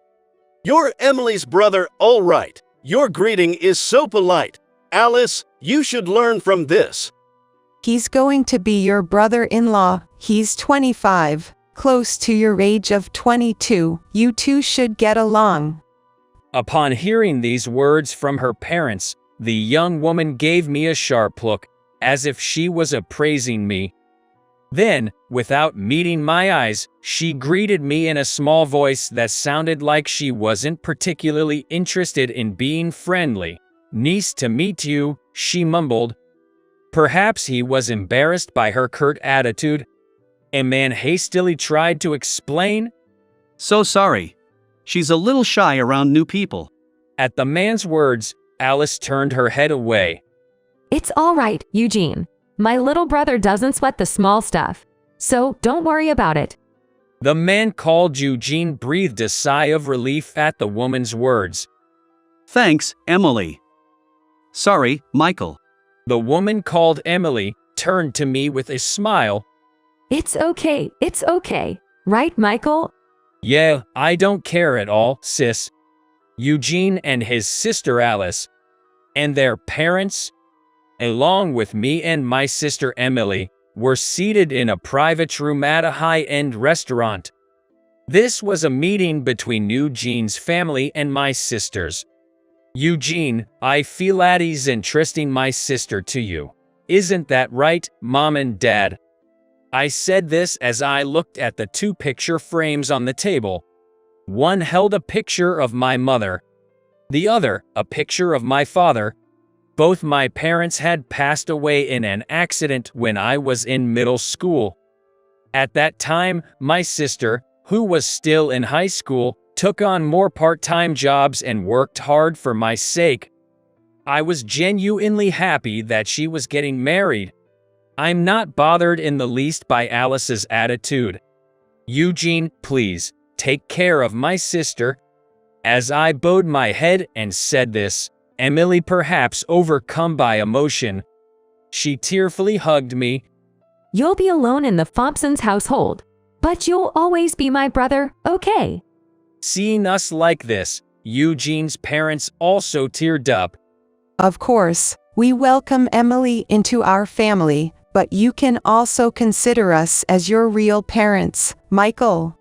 You're Emily's brother, all right. Your greeting is so polite. Alice, you should learn from this. He's going to be your brother-in-law. He's 25, close to your age of 22. You two should get along. Upon hearing these words from her parents, the young woman gave me a sharp look, as if she was appraising me. Then, without meeting my eyes, she greeted me in a small voice that sounded like she wasn't particularly interested in being friendly. Nice to meet you, she mumbled. Perhaps he was embarrassed by her curt attitude. A man hastily tried to explain. So sorry. She's a little shy around new people. At the man's words, Alice turned her head away. It's all right, Eugene. My little brother doesn't sweat the small stuff, so don't worry about it. The man called Eugene breathed a sigh of relief at the woman's words. Thanks, Emily. Sorry, Michael. The woman called Emily turned to me with a smile. It's okay, right, Michael? Yeah, I don't care at all, sis. Eugene and his sister Alice, and their parents, along with me and my sister Emily, were seated in a private room at a high-end restaurant. This was a meeting between Eugene's family and my sisters. Eugene, I feel at ease in trusting my sister to you. Isn't that right, Mom and Dad? I said this as I looked at the two picture frames on the table. One held a picture of my mother. The other, a picture of my father. Both my parents had passed away in an accident when I was in middle school. At that time, my sister, who was still in high school, took on more part-time jobs and worked hard for my sake. I was genuinely happy that she was getting married. I'm not bothered in the least by Alice's attitude. Eugene, please, take care of my sister. As I bowed my head and said this, Emily, perhaps overcome by emotion, she tearfully hugged me. You'll be alone in the Thompsons' household, but you'll always be my brother, okay? Seeing us like this, Eugene's parents also teared up. Of course, we welcome Emily into our family, but you can also consider us as your real parents, Michael.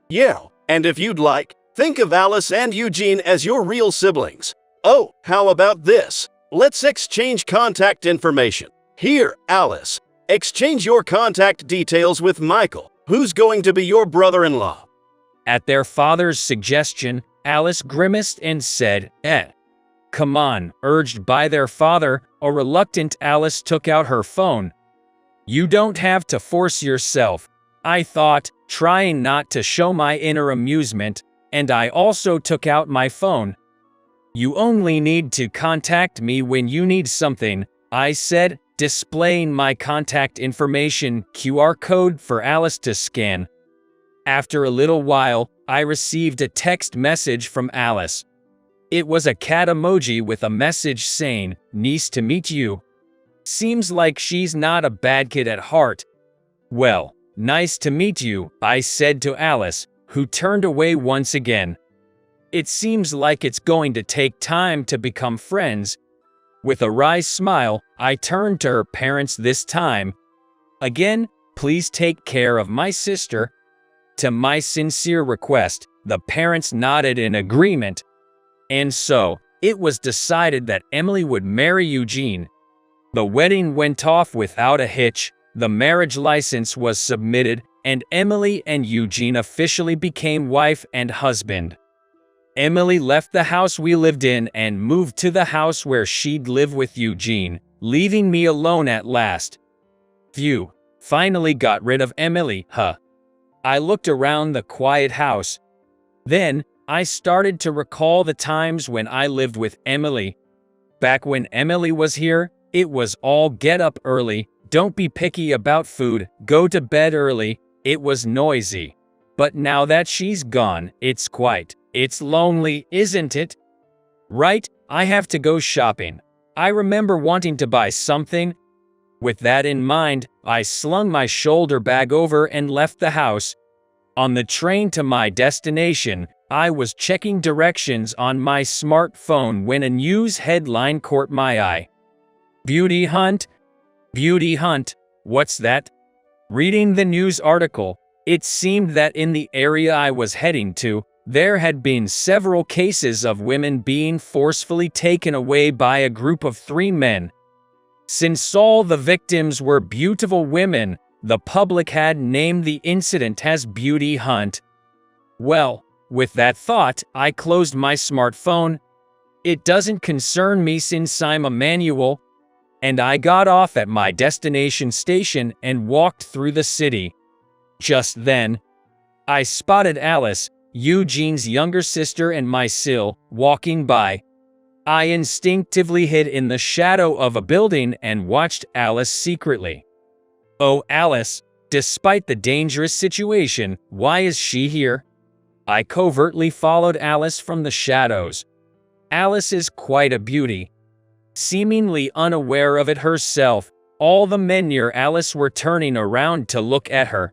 Yeah, and if you'd like, think of Alice and Eugene as your real siblings. Oh, how about this? Let's exchange contact information. Here, Alice, exchange your contact details with Michael, who's going to be your brother-in-law. At their father's suggestion, Alice grimaced and said, Come on, urged by their father, a reluctant Alice took out her phone. You don't have to force yourself, I thought, trying not to show my inner amusement, and I also took out my phone. You only need to contact me when you need something, I said, displaying my contact information QR code for Alice to scan. After a little while, I received a text message from Alice. It was a cat emoji with a message saying, "Nice to meet you." Seems like she's not a bad kid at heart. Well, nice to meet you, I said to Alice, who turned away once again. It seems like it's going to take time to become friends. With a wry smile, I turned to her parents this time. Again, please take care of my sister. To my sincere request, the parents nodded in agreement. And so, it was decided that Emily would marry Eugene. The wedding went off without a hitch, the marriage license was submitted, and Emily and Eugene officially became wife and husband. Emily left the house we lived in and moved to the house where she'd live with Eugene, leaving me alone at last. Phew, finally got rid of Emily, huh? I looked around the quiet house. Then, I started to recall the times when I lived with Emily. Back when Emily was here, it was all get up early, don't be picky about food, go to bed early, it was noisy. But now that she's gone, it's quiet. It's lonely, isn't it? Right, I have to go shopping. I remember wanting to buy something. With that in mind, I slung my shoulder bag over and left the house. On the train to my destination, I was checking directions on my smartphone when a news headline caught my eye. Beauty hunt? Beauty hunt, what's that? Reading the news article, it seemed that in the area I was heading to, there had been several cases of women being forcefully taken away by a group of 3 men. Since all the victims were beautiful women, the public had named the incident as Beauty Hunt. Well, with that thought, I closed my smartphone. It doesn't concern me since I'm a manual. And I got off at my destination station and walked through the city. Just then, I spotted Alice, Eugene's younger sister, and my Sil, walking by. I instinctively hid in the shadow of a building and watched Alice secretly. Oh, Alice, despite the dangerous situation, why is she here? I covertly followed Alice from the shadows. Alice is quite a beauty. Seemingly unaware of it herself, all the men near Alice were turning around to look at her.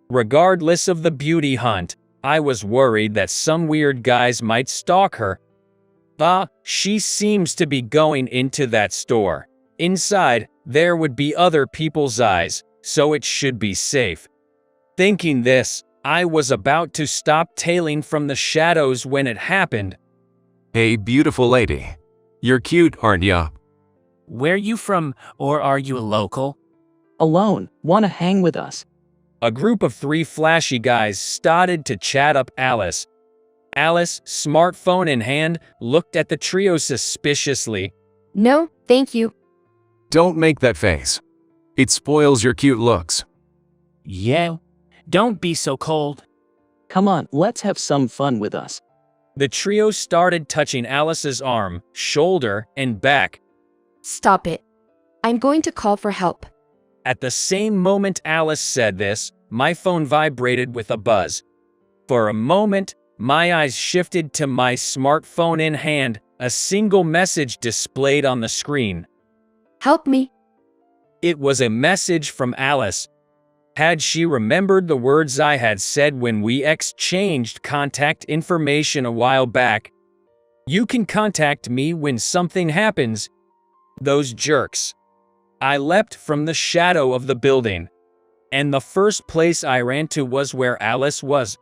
Regardless of the beauty hunt, I was worried that some weird guys might stalk her. She seems to be going into that store. Inside, there would be other people's eyes, so it should be safe. Thinking this, I was about to stop tailing from the shadows when it happened. Hey, beautiful lady. You're cute, aren't ya? Where you from, or are you a local? Alone, wanna hang with us? A group of 3 flashy guys started to chat up Alice. Alice, smartphone in hand, looked at the trio suspiciously. No, thank you. Don't make that face. It spoils your cute looks. Yeah, don't be so cold. Come on, let's have some fun with us. The trio started touching Alice's arm, shoulder, and back. Stop it. I'm going to call for help. At the same moment Alice said this, my phone vibrated with a buzz. For a moment, my eyes shifted to my smartphone in hand, a single message displayed on the screen. Help me. It was a message from Alice. Had she remembered the words I had said when we exchanged contact information a while back? You can contact me when something happens. Those jerks. I leapt from the shadow of the building, and the first place I ran to was where Alice was.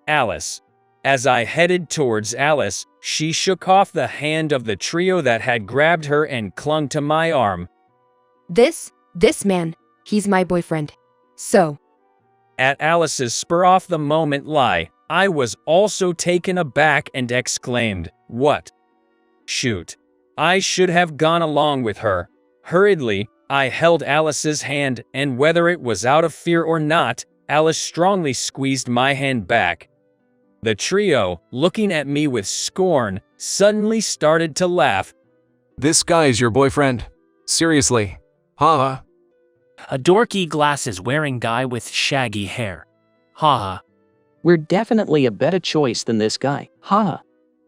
Alice. As I headed towards Alice, she shook off the hand of the trio that had grabbed her and clung to my arm. This man, he's my boyfriend. So. At Alice's spur-off-the-moment lie, I was also taken aback and exclaimed, "What? Shoot. I should have gone along with her." Hurriedly, I held Alice's hand, and whether it was out of fear or not, Alice strongly squeezed my hand back. The trio, looking at me with scorn, suddenly started to laugh. This guy is your boyfriend? Seriously? Haha. A dorky glasses-wearing guy with shaggy hair. Haha. We're definitely a better choice than this guy. Haha.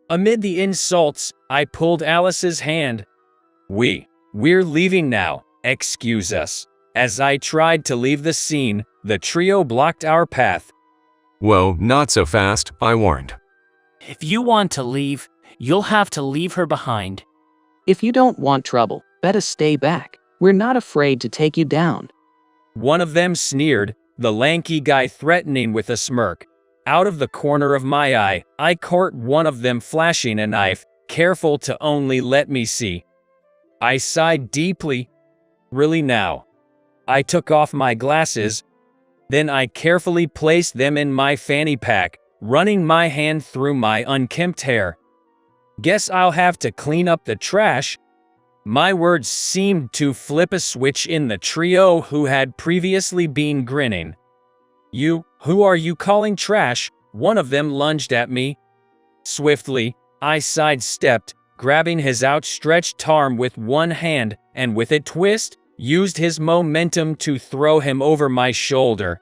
Amid the insults, I pulled Alice's hand. We're leaving now. Excuse us. As I tried to leave the scene, the trio blocked our path. Whoa, not so fast, I warned. If you want to leave, you'll have to leave her behind. If you don't want trouble, better stay back. We're not afraid to take you down. One of them sneered, the lanky guy threatening with a smirk. Out of the corner of my eye, I caught one of them flashing a knife, careful to only let me see. I sighed deeply. Really now? I took off my glasses. Then I carefully placed them in my fanny pack, running my hand through my unkempt hair. Guess I'll have to clean up the trash. My words seemed to flip a switch in the trio who had previously been grinning. Who are you calling trash? One of them lunged at me. Swiftly, I sidestepped, grabbing his outstretched arm with one hand, and with a twist, used his momentum to throw him over my shoulder.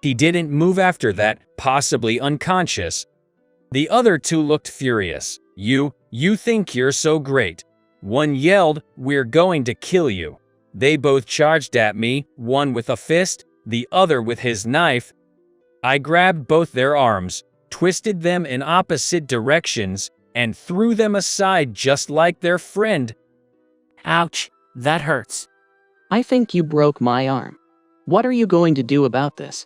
He didn't move after that, possibly unconscious. The other two looked furious. You think you're so great. One yelled, "We're going to kill you." They both charged at me, one with a fist, the other with his knife. I grabbed both their arms, twisted them in opposite directions, and threw them aside just like their friend. Ouch, that hurts. I think you broke my arm. What are you going to do about this?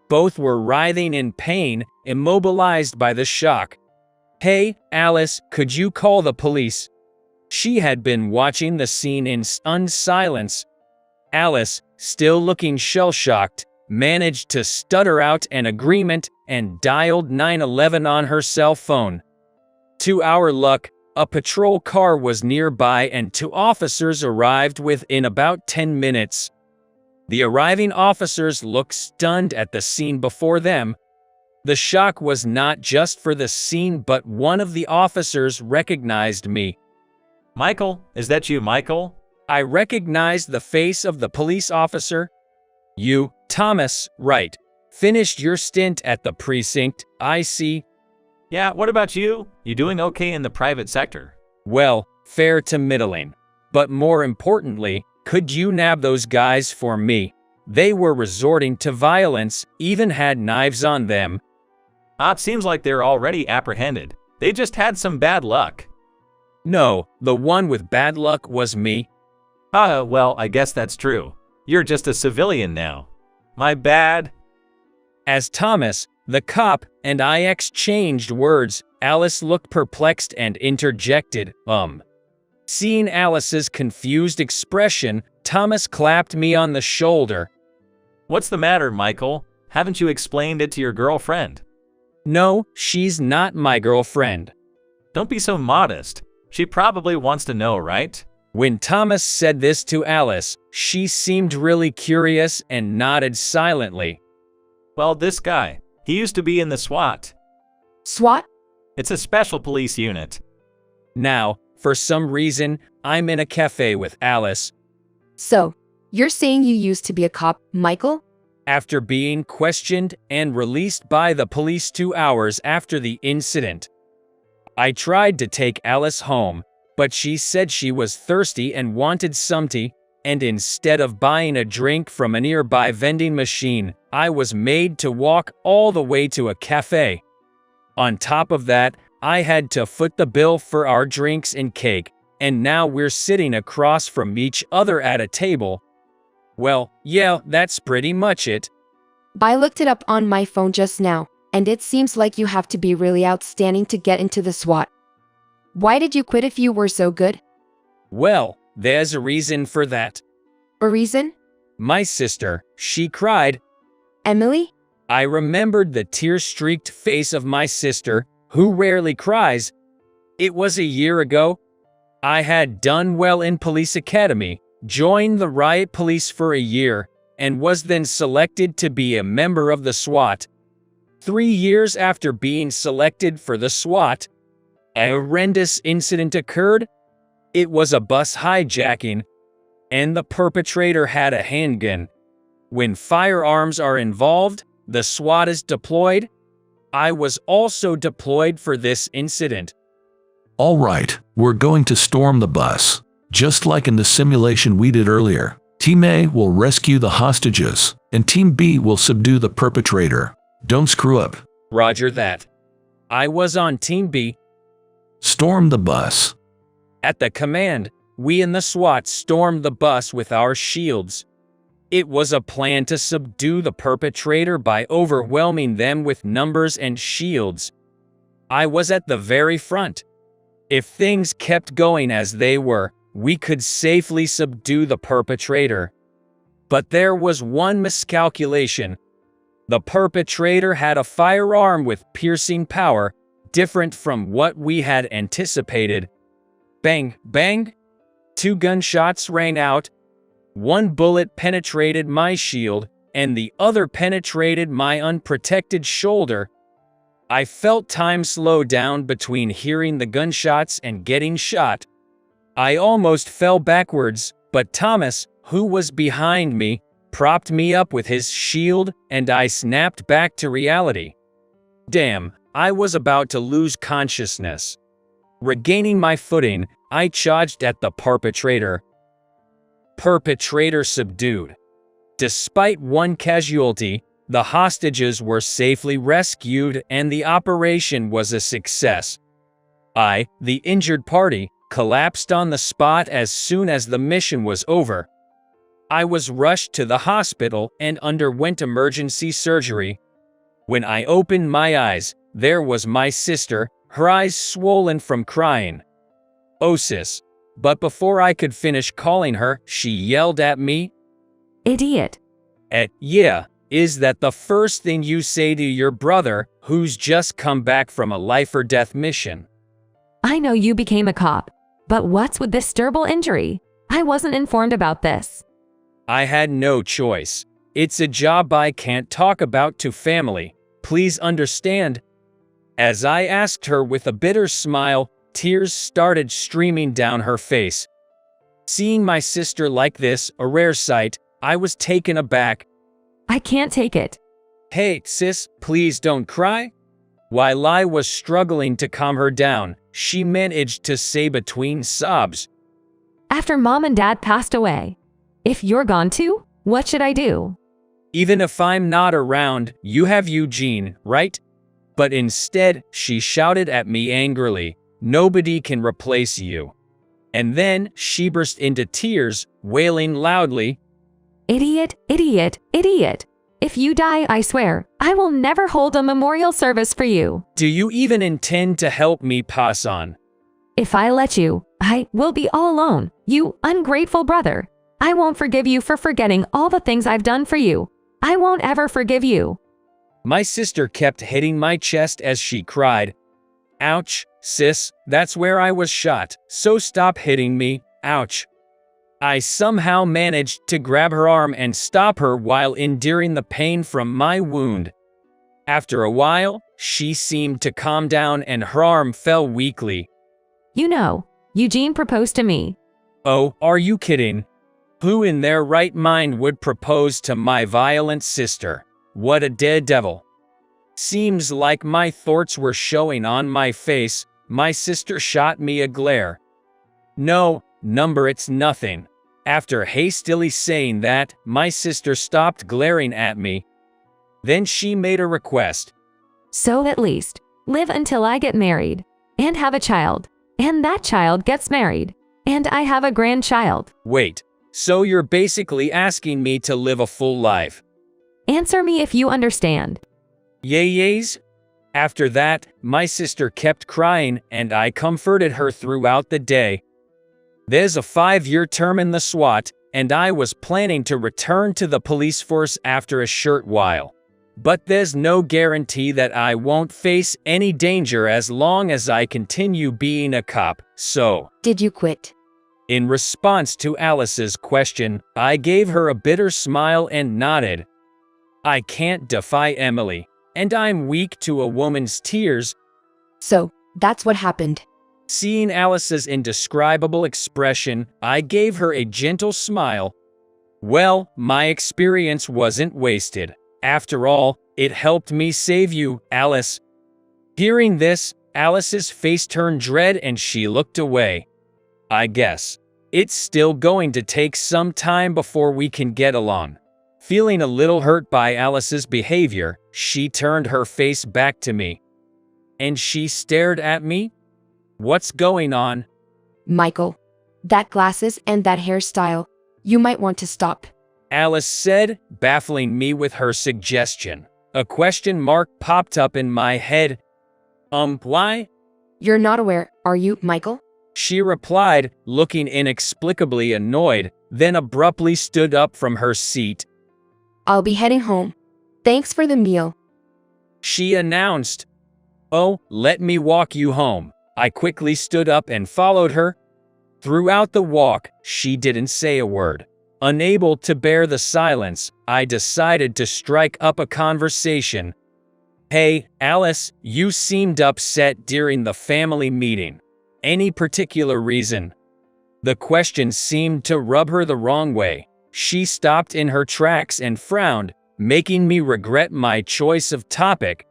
Both were writhing in pain, immobilized by the shock. Hey, Alice, could you call the police? She had been watching the scene in stunned silence. Alice, still looking shell-shocked, managed to stutter out an agreement and dialed 911 on her cell phone. To our luck, a patrol car was nearby and 2 officers arrived within about 10 minutes. The arriving officers looked stunned at the scene before them. The shock was not just for the scene, but one of the officers recognized me. Michael, is that you, Michael? I recognized the face of the police officer. You, Thomas, right. Finished your stint at the precinct, I see. Yeah, what about you? You doing okay in the private sector? Well, fair to middling. But more importantly, could you nab those guys for me? They were resorting to violence, even had knives on them. It seems like they're already apprehended. They just had some bad luck. No, the one with bad luck was me. Well, I guess that's true. You're just a civilian now. My bad. As Thomas, the cop, and I exchanged words, Alice looked perplexed and interjected, Seeing Alice's confused expression, Thomas clapped me on the shoulder. What's the matter, Michael? Haven't you explained it to your girlfriend? No, she's not my girlfriend. Don't be so modest. She probably wants to know, right? When Thomas said this to Alice, she seemed really curious and nodded silently. Well, this guy, he used to be in the SWAT. SWAT? It's a special police unit. Now, for some reason, I'm in a cafe with Alice. So, you're saying you used to be a cop, Michael? After being questioned and released by the police 2 hours after the incident, I tried to take Alice home, but she said she was thirsty and wanted some tea, and instead of buying a drink from a nearby vending machine, I was made to walk all the way to a cafe. On top of that, I had to foot the bill for our drinks and cake, and now we're sitting across from each other at a table. Well, yeah, that's pretty much it. I looked it up on my phone just now, and it seems like you have to be really outstanding to get into the SWAT. Why did you quit if you were so good? Well, there's a reason for that. A reason? My sister, she cried. Emily? I remembered the tear-streaked face of my sister, who rarely cries. It was a year ago. I had done well in police academy, joined the riot police for a year, and was then selected to be a member of the SWAT. 3 years after being selected for the SWAT, a horrendous incident occurred. It was a bus hijacking, and the perpetrator had a handgun. When firearms are involved, the SWAT is deployed. I was also deployed for this incident. All right, we're going to storm the bus. Just like in the simulation we did earlier, Team A will rescue the hostages, and Team B will subdue the perpetrator. Don't screw up. Roger that. I was on Team B. Storm the bus. At the command, we in the SWAT stormed the bus with our shields. It was a plan to subdue the perpetrator by overwhelming them with numbers and shields. I was at the very front. If things kept going as they were, we could safely subdue the perpetrator. But there was one miscalculation. The perpetrator had a firearm with piercing power, different from what we had anticipated. Bang, bang. 2 gunshots rang out. 1 bullet penetrated my shield, and the other penetrated my unprotected shoulder. I felt time slow down between hearing the gunshots and getting shot. I almost fell backwards, but Thomas, who was behind me, propped me up with his shield, and I snapped back to reality. Damn, I was about to lose consciousness. Regaining my footing, I charged at the perpetrator. Perpetrator subdued. Despite 1 casualty, the hostages were safely rescued and the operation was a success. I, the injured party, collapsed on the spot as soon as the mission was over. I was rushed to the hospital and underwent emergency surgery. When I opened my eyes, there was my sister, her eyes swollen from crying. Oh sis. But before I could finish calling her, she yelled at me. Idiot. Yeah, is that the first thing you say to your brother, who's just come back from a life-or-death mission? I know you became a cop, but what's with this terrible injury? I wasn't informed about this. I had no choice. It's a job I can't talk about to family. Please understand. As I asked her with a bitter smile, tears started streaming down her face. Seeing my sister like this, a rare sight, I was taken aback. I can't take it. Hey, sis, please don't cry. While I was struggling to calm her down, she managed to say between sobs, After Mom and Dad passed away. If you're gone too, what should I do? Even if I'm not around, you have Eugene, right? But instead, she shouted at me angrily, nobody can replace you. And then she burst into tears, wailing loudly, Idiot, idiot, idiot. If you die, I swear, I will never hold a memorial service for you. Do you even intend to help me pass on? If I let you, I will be all alone, you ungrateful brother. I won't forgive you for forgetting all the things I've done for you. I won't ever forgive you. My sister kept hitting my chest as she cried, "Ouch, sis, that's where I was shot, so stop hitting me, ouch." I somehow managed to grab her arm and stop her while enduring the pain from my wound. After a while, she seemed to calm down and her arm fell weakly. You know, Eugene proposed to me. Oh, are you kidding? Who in their right mind would propose to my violent sister? What a daredevil. Seems like my thoughts were showing on my face. My sister shot me a glare. "No, number, it's nothing." After hastily saying that, my sister stopped glaring at me. Then she made a request. So at least, live until I get married, and have a child, and that child gets married, and I have a grandchild. Wait, so you're basically asking me to live a full life? Answer me if you understand. Yays? After that, my sister kept crying and I comforted her throughout the day. There's a 5-year term in the SWAT, and I was planning to return to the police force after a short while. But there's no guarantee that I won't face any danger as long as I continue being a cop, so… Did you quit? In response to Alice's question, I gave her a bitter smile and nodded. I can't defy Emily, and I'm weak to a woman's tears. So, that's what happened. Seeing Alice's indescribable expression, I gave her a gentle smile. Well, my experience wasn't wasted. After all, it helped me save you, Alice. Hearing this, Alice's face turned red and she looked away. I guess it's still going to take some time before we can get along. Feeling a little hurt by Alice's behavior, she turned her face back to me. And she stared at me? What's going on? Michael, that glasses and that hairstyle, you might want to stop. Alice said, baffling me with her suggestion. A question mark popped up in my head. Why? You're not aware, are you, Michael? She replied, looking inexplicably annoyed, then abruptly stood up from her seat. I'll be heading home. Thanks for the meal. She announced. Oh, let me walk you home. I quickly stood up and followed her. Throughout the walk, she didn't say a word. Unable to bear the silence, I decided to strike up a conversation. Hey, Alice, you seemed upset during the family meeting. Any particular reason? The question seemed to rub her the wrong way. She stopped in her tracks and frowned, making me regret my choice of topic.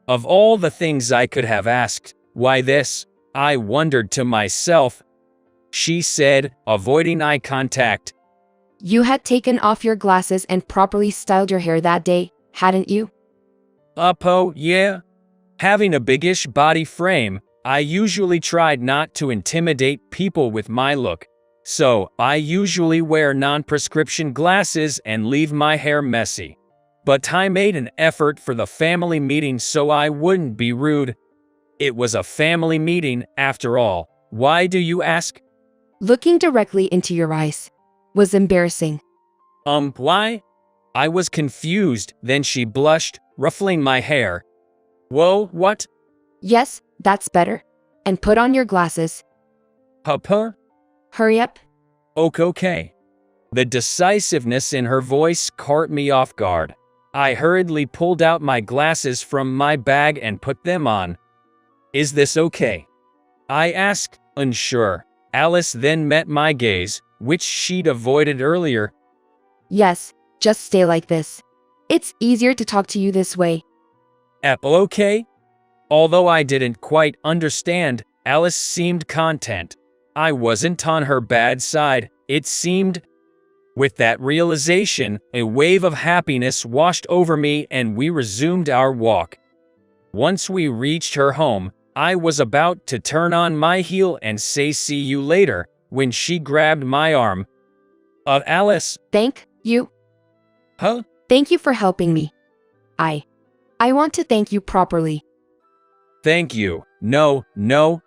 Of all the things I could have asked, why this? I wondered to myself. She said, avoiding eye contact. You had taken off your glasses and properly styled your hair that day, hadn't you? Oh, yeah. Having a biggish body frame, I usually tried not to intimidate people with my look. So, I usually wear non-prescription glasses and leave my hair messy. But I made an effort for the family meeting so I wouldn't be rude. It was a family meeting, after all. Why do you ask? Looking directly into your eyes was embarrassing. Why? I was confused, then she blushed, ruffling my hair. Whoa, what? Yes, that's better. And put on your glasses. Pupper? Hurry up. Okay. The decisiveness in her voice caught me off guard. I hurriedly pulled out my glasses from my bag and put them on. Is this okay? I asked, unsure. Alice then met my gaze, which she'd avoided earlier. Yes, just stay like this. It's easier to talk to you this way. Okay? Although I didn't quite understand, Alice seemed content. I wasn't on her bad side, it seemed. With that realization, a wave of happiness washed over me and we resumed our walk. Once we reached her home, I was about to turn on my heel and say see you later, when she grabbed my arm. Alice. Thank you. Huh? Thank you for helping me. I want to thank you properly. Thank you. No,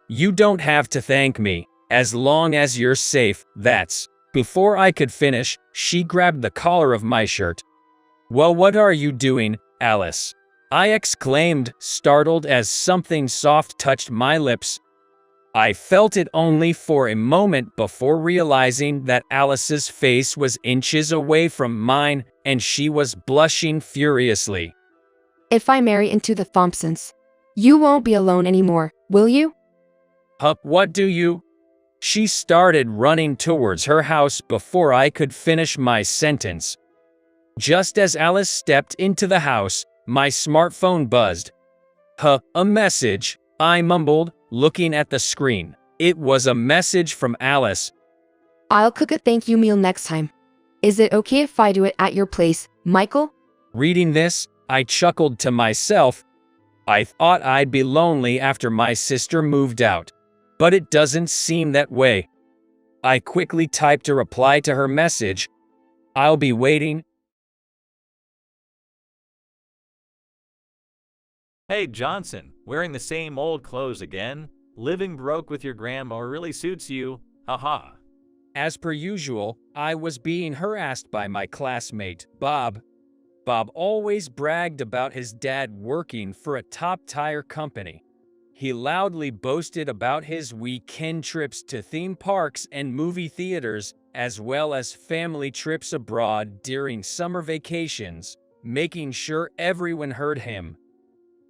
you don't have to thank me. As long as you're safe, that's… Before I could finish, she grabbed the collar of my shirt. Well, what are you doing, Alice? I exclaimed, startled as something soft touched my lips. I felt it only for a moment before realizing that Alice's face was inches away from mine and she was blushing furiously. If I marry into the Thompsons, you won't be alone anymore, will you? What do you? She started running towards her house before I could finish my sentence. Just as Alice stepped into the house, my smartphone buzzed. A message, I mumbled, looking at the screen. It was a message from Alice. I'll cook a thank you meal next time. Is it okay if I do it at your place, Michael? Reading this, I chuckled to myself. I thought I'd be lonely after my sister moved out. But it doesn't seem that way. I quickly typed a reply to her message. I'll be waiting. Hey Johnson, wearing the same old clothes again? Living broke with your grandma really suits you, haha. As per usual, I was being harassed by my classmate, Bob. Bob always bragged about his dad working for a top-tier company. He loudly boasted about his weekend trips to theme parks and movie theaters, as well as family trips abroad during summer vacations, making sure everyone heard him.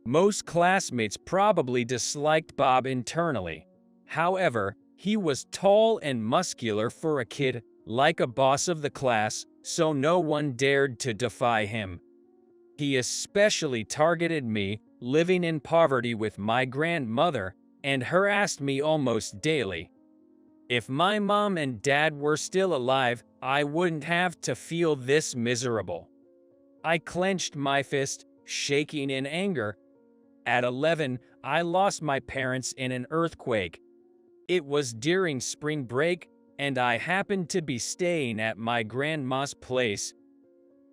Most classmates probably disliked Bob internally. However, he was tall and muscular for a kid, like a boss of the class, so no one dared to defy him. He especially targeted me, living in poverty with my grandmother, and harassed me almost daily. If my mom and dad were still alive, I wouldn't have to feel this miserable. I clenched my fist, shaking in anger. At 11, I lost my parents in an earthquake. It was during spring break, and I happened to be staying at my grandma's place.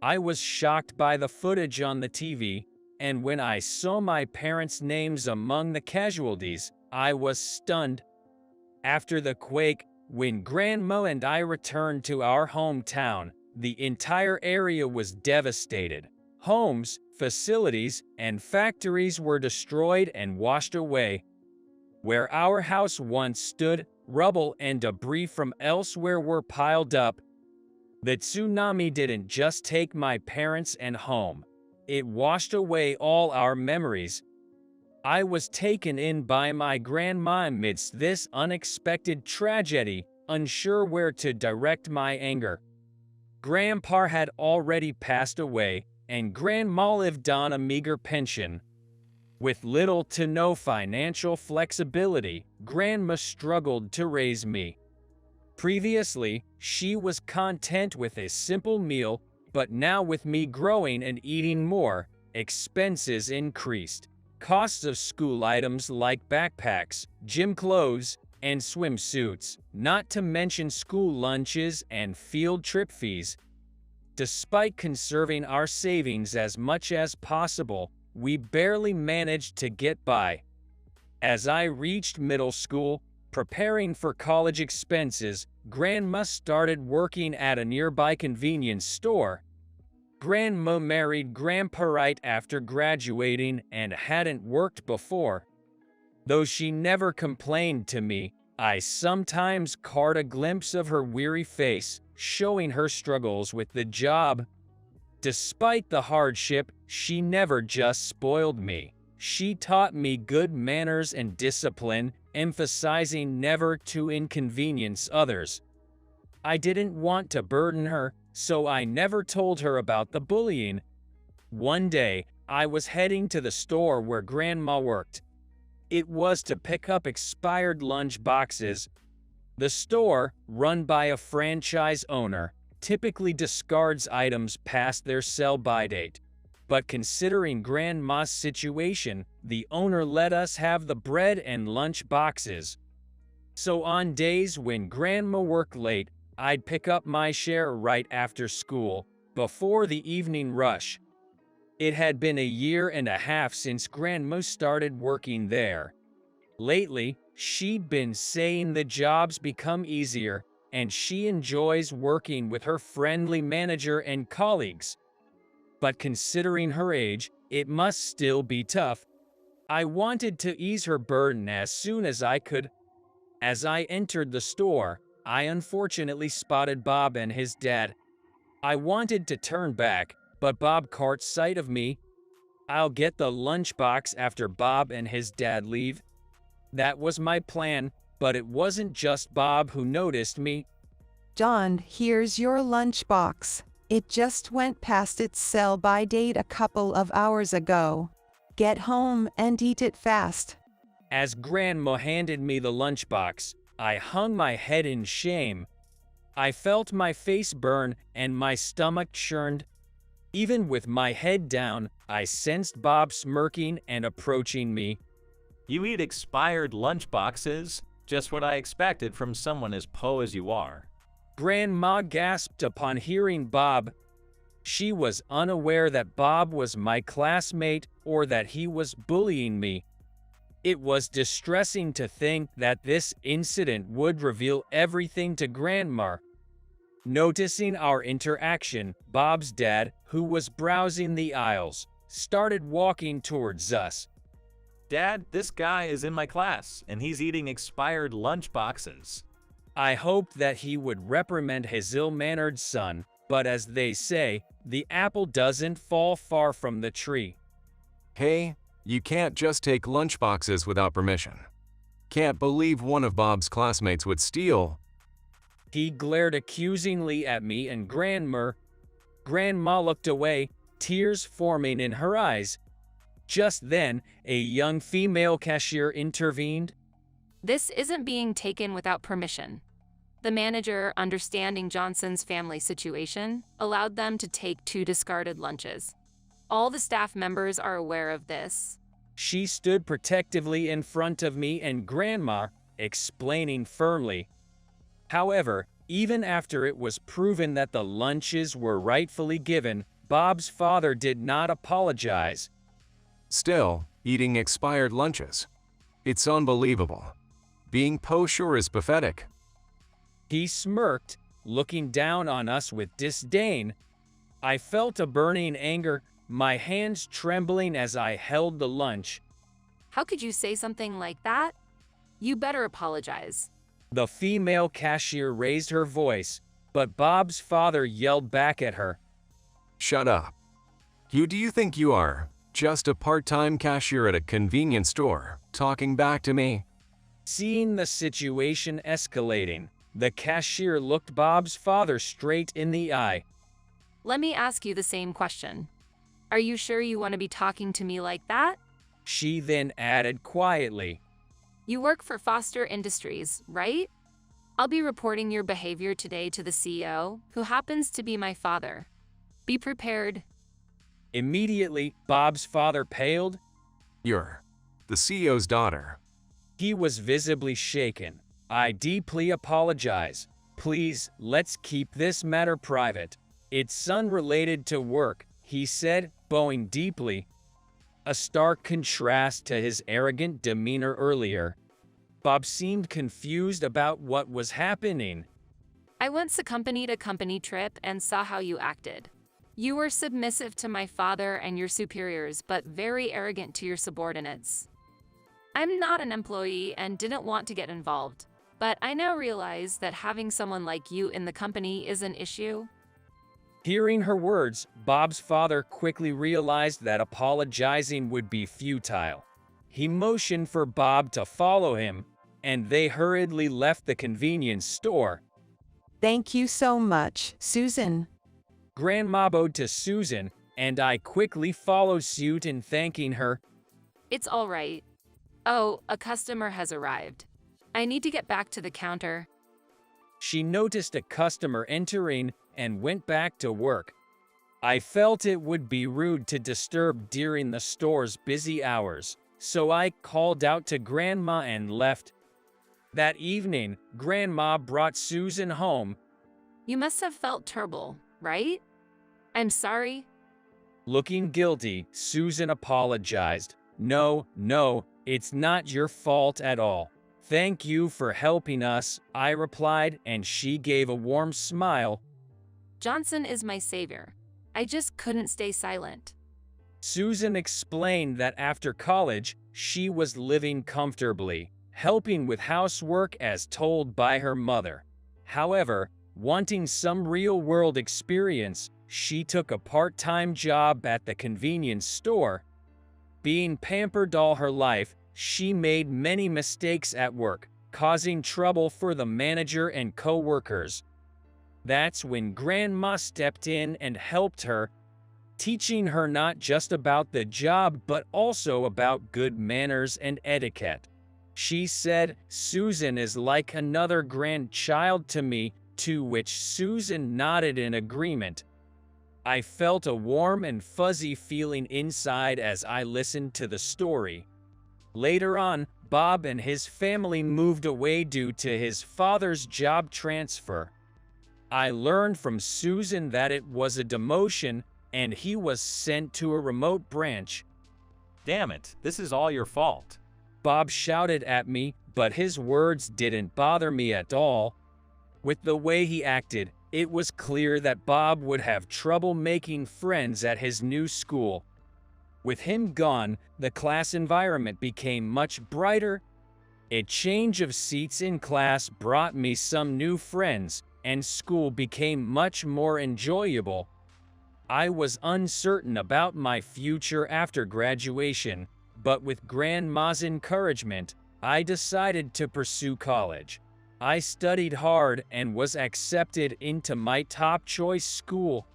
I was shocked by the footage on the TV, and when I saw my parents' names among the casualties, I was stunned. After the quake, when Grandma and I returned to our hometown, the entire area was devastated. Homes, facilities, and factories were destroyed and washed away. Where our house once stood, rubble and debris from elsewhere were piled up. The tsunami didn't just take my parents and home. It washed away all our memories. I was taken in by my grandma amidst this unexpected tragedy, unsure where to direct my anger. Grandpa had already passed away, and Grandma lived on a meager pension. With little to no financial flexibility, Grandma struggled to raise me. Previously, she was content with a simple meal, but now with me growing and eating more, expenses increased. Costs of school items like backpacks, gym clothes, and swimsuits, not to mention school lunches and field trip fees. Despite conserving our savings as much as possible, we barely managed to get by. As I reached middle school, preparing for college expenses, Grandma started working at a nearby convenience store. Grandma married Grandpa right after graduating and hadn't worked before. Though she never complained to me, I sometimes caught a glimpse of her weary face, showing her struggles with the job. Despite the hardship, she never just spoiled me. She taught me good manners and discipline, emphasizing never to inconvenience others. I didn't want to burden her, so I never told her about the bullying. One day, I was heading to the store where Grandma worked. It was to pick up expired lunch boxes. The store, run by a franchise owner, typically discards items past their sell-by date. But considering Grandma's situation, the owner let us have the bread and lunch boxes. So on days when Grandma worked late, I'd pick up my share right after school, before the evening rush. It had been a year and a half since Grandma started working there. Lately, she'd been saying the job's become easier, and she enjoys working with her friendly manager and colleagues. But considering her age, It must still be tough. I wanted to ease her burden as soon as I could. As I entered the store, I unfortunately spotted Bob and his dad. I wanted to turn back, but Bob caught sight of me. I'll get the lunchbox after Bob and his dad leave. That was my plan, but it wasn't just Bob who noticed me. John, here's your lunchbox. It just went past its sell-by date a couple of hours ago. Get home and eat it fast. As Grandma handed me the lunchbox, I hung my head in shame. I felt my face burn and my stomach churned. Even with my head down, I sensed Bob smirking and approaching me. You eat expired lunchboxes? Just what I expected from someone as po as you are. Grandma gasped upon hearing Bob. She was unaware that Bob was my classmate or that he was bullying me. It was distressing to think that this incident would reveal everything to Grandma. Noticing our interaction, Bob's dad, who was browsing the aisles, started walking towards us. Dad, this guy is in my class, and he's eating expired lunchboxes. I hoped that he would reprimand his ill-mannered son, but as they say, the apple doesn't fall far from the tree. Hey, you can't just take lunchboxes without permission. Can't believe one of Bob's classmates would steal. He glared accusingly at me and Grandma. Grandma looked away, tears forming in her eyes. Just then, a young female cashier intervened. This isn't being taken without permission. The manager, understanding Johnson's family situation, allowed them to take 2 discarded lunches. All the staff members are aware of this. She stood protectively in front of me and Grandma, explaining firmly. However, even after it was proven that the lunches were rightfully given, Bob's father did not apologize. Still, eating expired lunches. It's unbelievable. Being po sure is pathetic. He smirked, looking down on us with disdain. I felt a burning anger, my hands trembling as I held the lunch. How could you say something like that? You better apologize. The female cashier raised her voice, but Bob's father yelled back at her. Shut up. Who do you think you are? Just a part-time cashier at a convenience store, talking back to me? Seeing the situation escalating, the cashier looked Bob's father straight in the eye. Let me ask you the same question. Are you sure you want to be talking to me like that? She then added quietly. You work for Foster Industries, right? I'll be reporting your behavior today to the CEO, who happens to be my father. Be prepared. Immediately, Bob's father paled. You're the CEO's daughter. He was visibly shaken. I deeply apologize. Please, let's keep this matter private. It's unrelated to work, he said, bowing deeply. A stark contrast to his arrogant demeanor earlier. Bob seemed confused about what was happening. I once accompanied a company trip and saw how you acted. You were submissive to my father and your superiors, but very arrogant to your subordinates. I'm not an employee and didn't want to get involved, but I now realize that having someone like you in the company is an issue. Hearing her words, Bob's father quickly realized that apologizing would be futile. He motioned for Bob to follow him, and they hurriedly left the convenience store. Thank you so much, Susan. Grandma bowed to Susan, and I quickly followed suit in thanking her. It's all right. Oh, a customer has arrived. I need to get back to the counter. She noticed a customer entering and went back to work. I felt it would be rude to disturb during the store's busy hours, so I called out to Grandma and left. That evening, Grandma brought Susan home. You must have felt terrible, right? I'm sorry. Looking guilty, Susan apologized. No, it's not your fault at all. Thank you for helping us, I replied, and she gave a warm smile. Johnson is my savior. I just couldn't stay silent. Susan explained that after college, she was living comfortably, helping with housework as told by her mother. However, wanting some real-world experience, she took a part-time job at the convenience store. Being pampered all her life, she made many mistakes at work, causing trouble for the manager and co-workers. That's when Grandma stepped in and helped her, teaching her not just about the job but also about good manners and etiquette. She said, "Susan is like another grandchild to me," to which Susan nodded in agreement. I felt a warm and fuzzy feeling inside as I listened to the story. Later on, Bob and his family moved away due to his father's job transfer. I learned from Susan that it was a demotion and he was sent to a remote branch. Damn it, this is all your fault. Bob shouted at me, but his words didn't bother me at all. With the way he acted, it was clear that Bob would have trouble making friends at his new school. With him gone, the class environment became much brighter. A change of seats in class brought me some new friends, and school became much more enjoyable. I was uncertain about my future after graduation, but with Grandma's encouragement, I decided to pursue college. I studied hard and was accepted into my top choice school.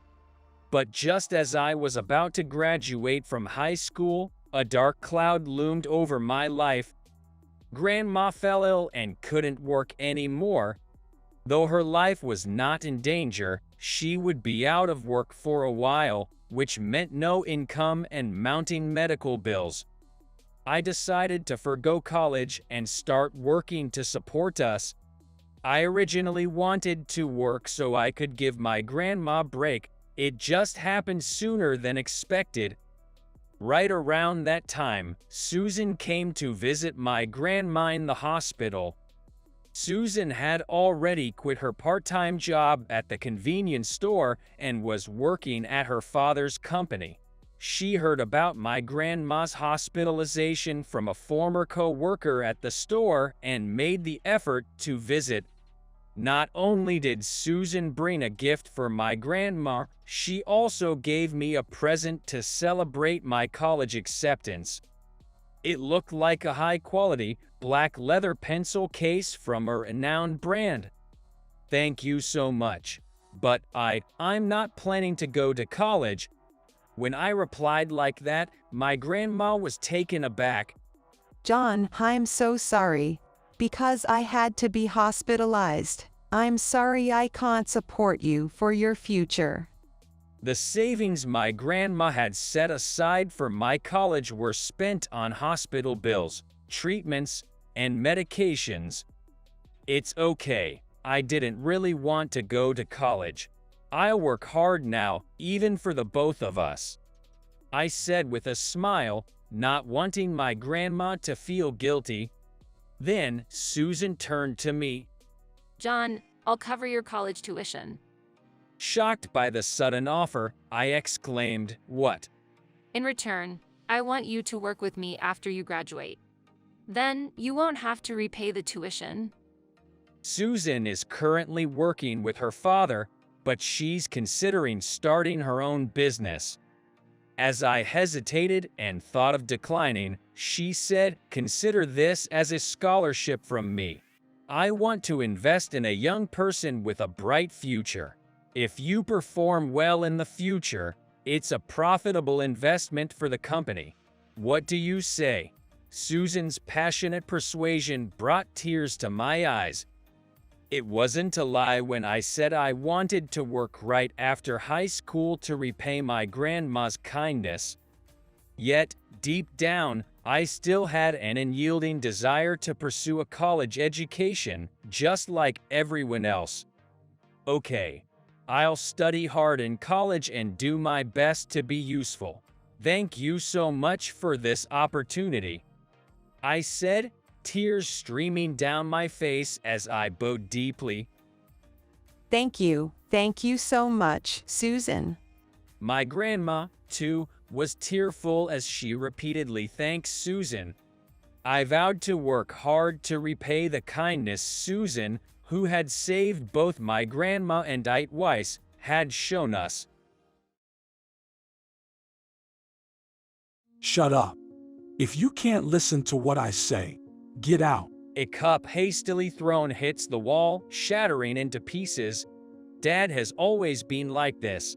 But just as I was about to graduate from high school, a dark cloud loomed over my life. Grandma fell ill and couldn't work anymore. Though her life was not in danger, she would be out of work for a while, which meant no income and mounting medical bills. I decided to forgo college and start working to support us. I originally wanted to work so I could give my grandma a break. It just happened sooner than expected. Right around that time, Susan came to visit my grandma in the hospital. Susan had already quit her part-time job at the convenience store and was working at her father's company. She heard about my grandma's hospitalization from a former co-worker at the store and made the effort to visit. Not only did Susan bring a gift for my grandma, she also gave me a present to celebrate my college acceptance. It looked like a high-quality, black leather pencil case from a renowned brand. "Thank you so much, but I'm not planning to go to college." When I replied like that, my grandma was taken aback. "John, I'm so sorry. Because I had to be hospitalized. I'm sorry I can't support you for your future." The savings my grandma had set aside for my college were spent on hospital bills, treatments, and medications. "It's okay. I didn't really want to go to college. I'll work hard now, even for the both of us," I said with a smile, not wanting my grandma to feel guilty. Then Susan turned to me. "John, I'll cover your college tuition." Shocked by the sudden offer, I exclaimed, "What?" "In return, I want you to work with me after you graduate. Then you won't have to repay the tuition." Susan is currently working with her father, but she's considering starting her own business. As I hesitated and thought of declining, she said, "Consider this as a scholarship from me. I want to invest in a young person with a bright future. If you perform well in the future, it's a profitable investment for the company. What do you say?" Susan's passionate persuasion brought tears to my eyes. It wasn't a lie when I said I wanted to work right after high school to repay my grandma's kindness. Yet, deep down, I still had an unyielding desire to pursue a college education, just like everyone else. "Okay, I'll study hard in college and do my best to be useful. Thank you so much for this opportunity," I said, tears streaming down my face as I bowed deeply. Thank you so much, Susan." My grandma, too, was tearful as she repeatedly thanked Susan. I vowed to work hard to repay the kindness Susan, who had saved both my grandma and Aunt Weiss, had shown us. Shut up. If you can't listen to what I say, get out. A cup hastily thrown hits the wall, shattering into pieces. Dad has always been like this.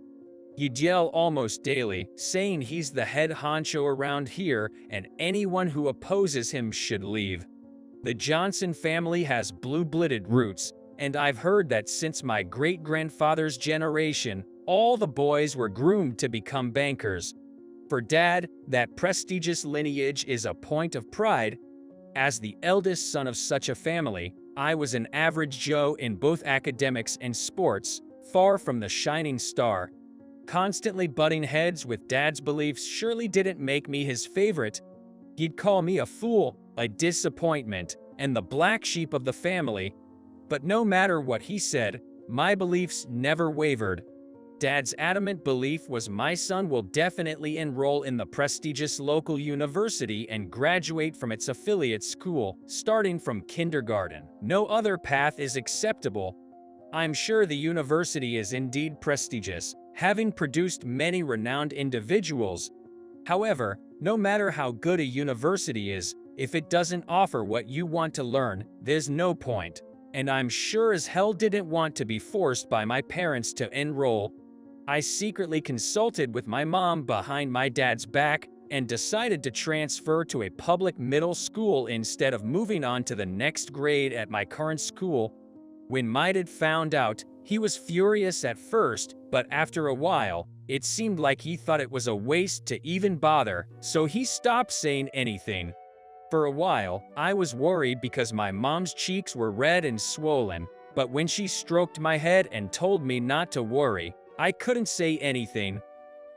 He'd yell almost daily, saying he's the head honcho around here and anyone who opposes him should leave. The Johnson family has blue-blooded roots, and I've heard that since my great-grandfather's generation, all the boys were groomed to become bankers. For Dad, that prestigious lineage is a point of pride. As the eldest son of such a family, I was an average Joe in both academics and sports, far from the shining star. Constantly butting heads with Dad's beliefs surely didn't make me his favorite. He'd call me a fool, a disappointment, and the black sheep of the family. But no matter what he said, my beliefs never wavered. Dad's adamant belief was my son will definitely enroll in the prestigious local university and graduate from its affiliate school, starting from kindergarten. No other path is acceptable. I'm sure the university is indeed prestigious, having produced many renowned individuals. However, no matter how good a university is, if it doesn't offer what you want to learn, there's no point. And I'm sure as hell didn't want to be forced by my parents to enroll. I secretly consulted with my mom behind my dad's back and decided to transfer to a public middle school instead of moving on to the next grade at my current school. When my dad found out, he was furious at first, but after a while, it seemed like he thought it was a waste to even bother, so he stopped saying anything. For a while, I was worried because my mom's cheeks were red and swollen, but when she stroked my head and told me not to worry, I couldn't say anything.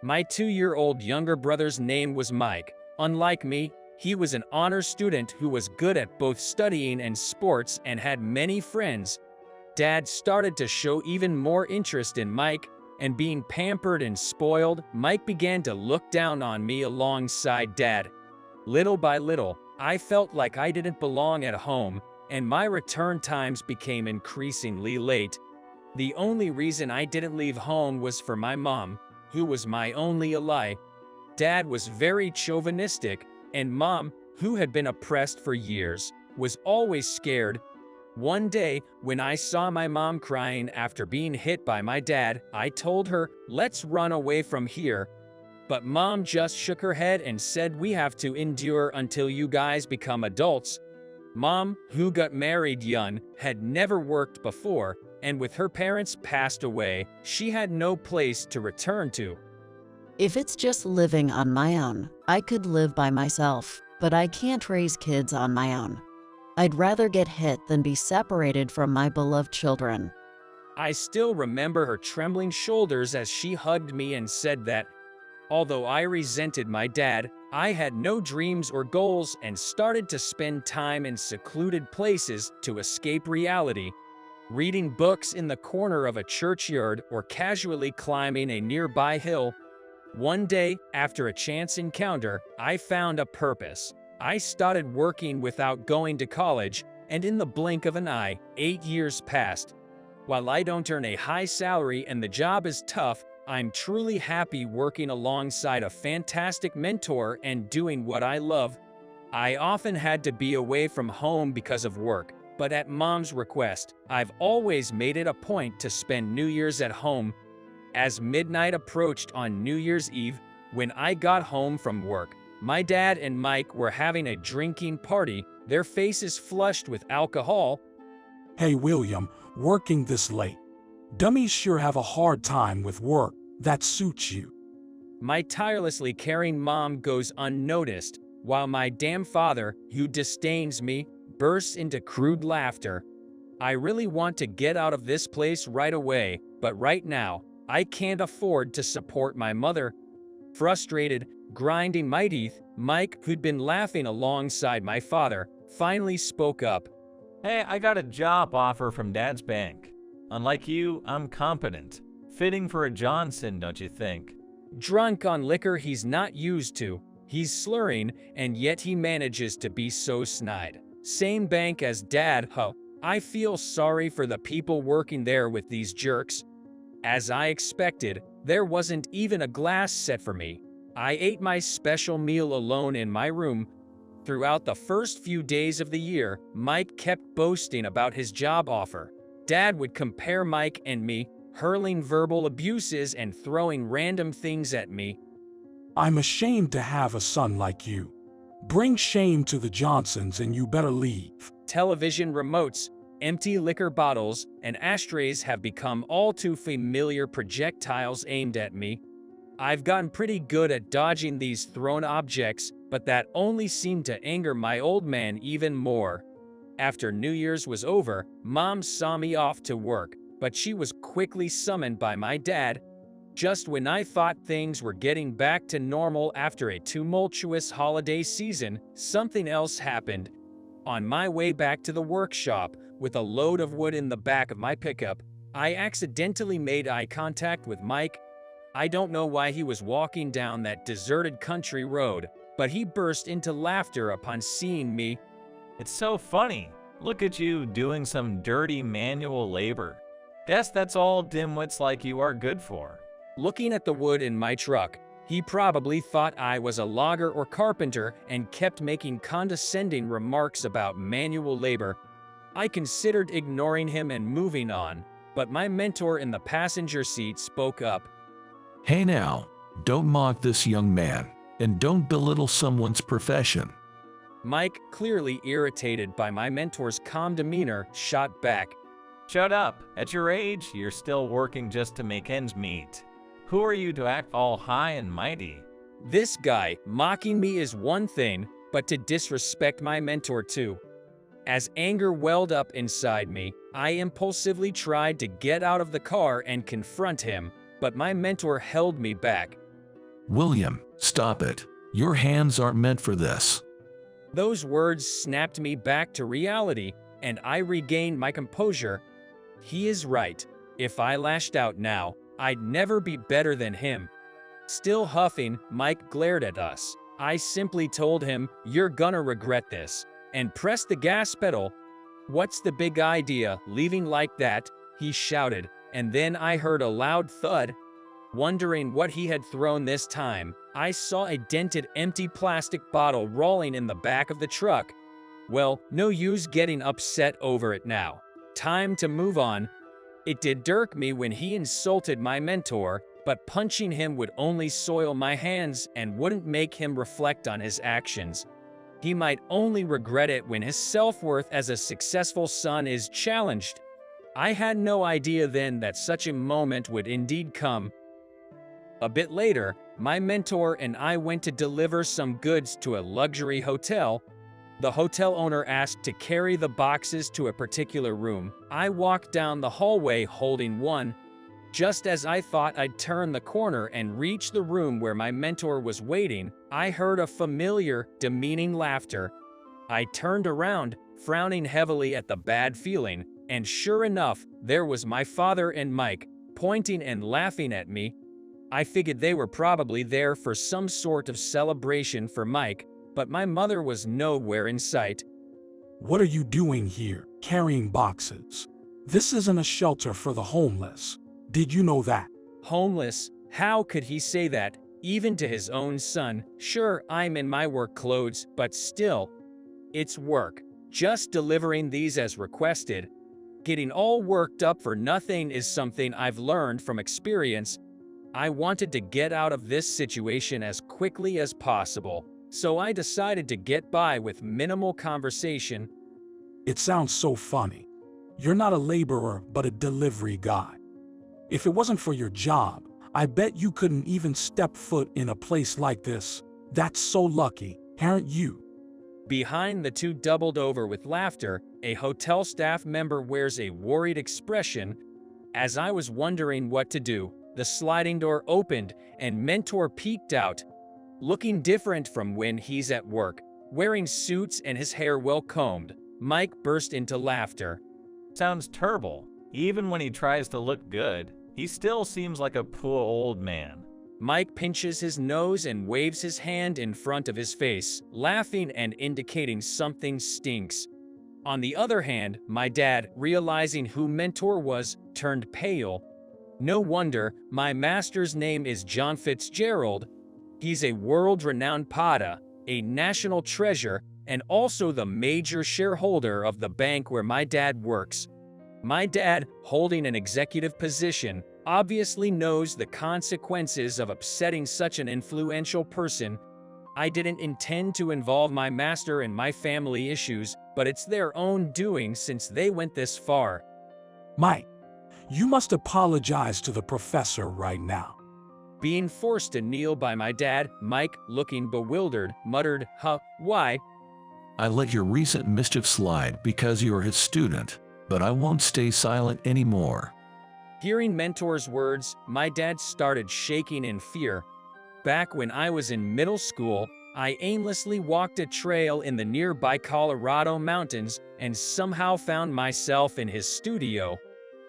My 2-year-old younger brother's name was Mike. Unlike me, he was an honor student who was good at both studying and sports and had many friends. Dad started to show even more interest in Mike, and being pampered and spoiled, Mike began to look down on me alongside Dad. Little by little, I felt like I didn't belong at home, and my return times became increasingly late. The only reason I didn't leave home was for my mom, who was my only ally. Dad was very chauvinistic, and Mom, who had been oppressed for years, was always scared. One day, when I saw my mom crying after being hit by my dad, I told her, "Let's run away from here." But Mom just shook her head and said we have to endure until you guys become adults. Mom, who got married young, had never worked before, and with her parents passed away, she had no place to return to. If it's just living on my own, I could live by myself, but I can't raise kids on my own. I'd rather get hit than be separated from my beloved children. I still remember her trembling shoulders as she hugged me and said that, although I resented my dad, I had no dreams or goals and started to spend time in secluded places to escape reality. Reading books in the corner of a churchyard or casually climbing a nearby hill. One day, after a chance encounter, I found a purpose. I started working without going to college, and in the blink of an eye, 8 years passed. While I don't earn a high salary and the job is tough, I'm truly happy working alongside a fantastic mentor and doing what I love. I often had to be away from home because of work, but at Mom's request, I've always made it a point to spend New Year's at home. As midnight approached on New Year's Eve, when I got home from work, my dad and Mike were having a drinking party, their faces flushed with alcohol. Hey William, working this late. Dummies sure have a hard time with work. That suits you. My tirelessly caring mom goes unnoticed, while my damn father, who disdains me, bursts into crude laughter. I really want to get out of this place right away, but right now, I can't afford to support my mother. Frustrated, grinding my teeth, Mike, who'd been laughing alongside my father, finally spoke up. Hey, I got a job offer from Dad's bank. Unlike you, I'm competent. Fitting for a Johnson, don't you think? Drunk on liquor he's not used to, he's slurring, and yet he manages to be so snide. Same bank as Dad, huh? I feel sorry for the people working there with these jerks. As I expected, there wasn't even a glass set for me. I ate my special meal alone in my room. Throughout the first few days of the year, Mike kept boasting about his job offer. Dad would compare Mike and me, hurling verbal abuses and throwing random things at me. I'm ashamed to have a son like you. Bring shame to the Johnsons and you better leave. Television remotes, empty liquor bottles, and ashtrays have become all too familiar projectiles aimed at me. I've gotten pretty good at dodging these thrown objects, but that only seemed to anger my old man even more. After New Year's was over, Mom saw me off to work, but she was quickly summoned by my dad. Just when I thought things were getting back to normal after a tumultuous holiday season, something else happened. On my way back to the workshop, with a load of wood in the back of my pickup, I accidentally made eye contact with Mike. I don't know why he was walking down that deserted country road, but he burst into laughter upon seeing me. It's so funny. Look at you doing some dirty manual labor. Guess that's all dimwits like you are good for. Looking at the wood in my truck, he probably thought I was a logger or carpenter and kept making condescending remarks about manual labor. I considered ignoring him and moving on, but my mentor in the passenger seat spoke up. Hey now, don't mock this young man, and don't belittle someone's profession. Mike, clearly irritated by my mentor's calm demeanor, shot back. Shut up. At your age, you're still working just to make ends meet. Who are you to act all high and mighty? This guy, mocking me is one thing, but to disrespect my mentor too. As anger welled up inside me, I impulsively tried to get out of the car and confront him, but my mentor held me back. William, stop it. Your hands aren't meant for this. Those words snapped me back to reality, and I regained my composure. He is right. If I lashed out now, I'd never be better than him. Still huffing, Mike glared at us. I simply told him, "You're gonna regret this," and pressed the gas pedal. "What's the big idea, leaving like that?" he shouted, and then I heard a loud thud. Wondering what he had thrown this time, I saw a dented empty plastic bottle rolling in the back of the truck. Well, no use getting upset over it now. Time to move on. It did irk me when he insulted my mentor, but punching him would only soil my hands and wouldn't make him reflect on his actions. He might only regret it when his self-worth as a successful son is challenged. I had no idea then that such a moment would indeed come. A bit later, my mentor and I went to deliver some goods to a luxury hotel. The hotel owner asked to carry the boxes to a particular room. I walked down the hallway holding one. Just as I thought I'd turn the corner and reach the room where my mentor was waiting, I heard a familiar, demeaning laughter. I turned around, frowning heavily at the bad feeling, and sure enough, there was my father and Mike, pointing and laughing at me. I figured they were probably there for some sort of celebration for Mike, but my mother was nowhere in sight. What are you doing here, carrying boxes? This isn't a shelter for the homeless. Did you know that? Homeless? How could he say that, even to his own son? Sure, I'm in my work clothes, but still. It's work. Just delivering these as requested. Getting all worked up for nothing is something I've learned from experience. I wanted to get out of this situation as quickly as possible, so I decided to get by with minimal conversation. It sounds so funny. You're not a laborer, but a delivery guy. If it wasn't for your job, I bet you couldn't even step foot in a place like this. That's so lucky, aren't you? Behind the two doubled over with laughter, a hotel staff member wears a worried expression. As I was wondering what to do, the sliding door opened and mentor peeked out. Looking different from when he's at work, wearing suits and his hair well combed, Mike burst into laughter. Sounds terrible. Even when he tries to look good, he still seems like a poor old man. Mike pinches his nose and waves his hand in front of his face, laughing and indicating something stinks. On the other hand, my dad, realizing who Mentor was, turned pale. No wonder, my master's name is John Fitzgerald. He's a world-renowned PATA, a national treasure, and also the major shareholder of the bank where my dad works. My dad, holding an executive position, obviously knows the consequences of upsetting such an influential person. I didn't intend to involve my master in my family issues, but it's their own doing since they went this far. Mike, you must apologize to the professor right now. Being forced to kneel by my dad, Mike, looking bewildered, muttered, "Huh, why?" I let your recent mischief slide because you're his student, but I won't stay silent anymore. Hearing Mentor's words, my dad started shaking in fear. Back when I was in middle school, I aimlessly walked a trail in the nearby Colorado mountains and somehow found myself in his studio.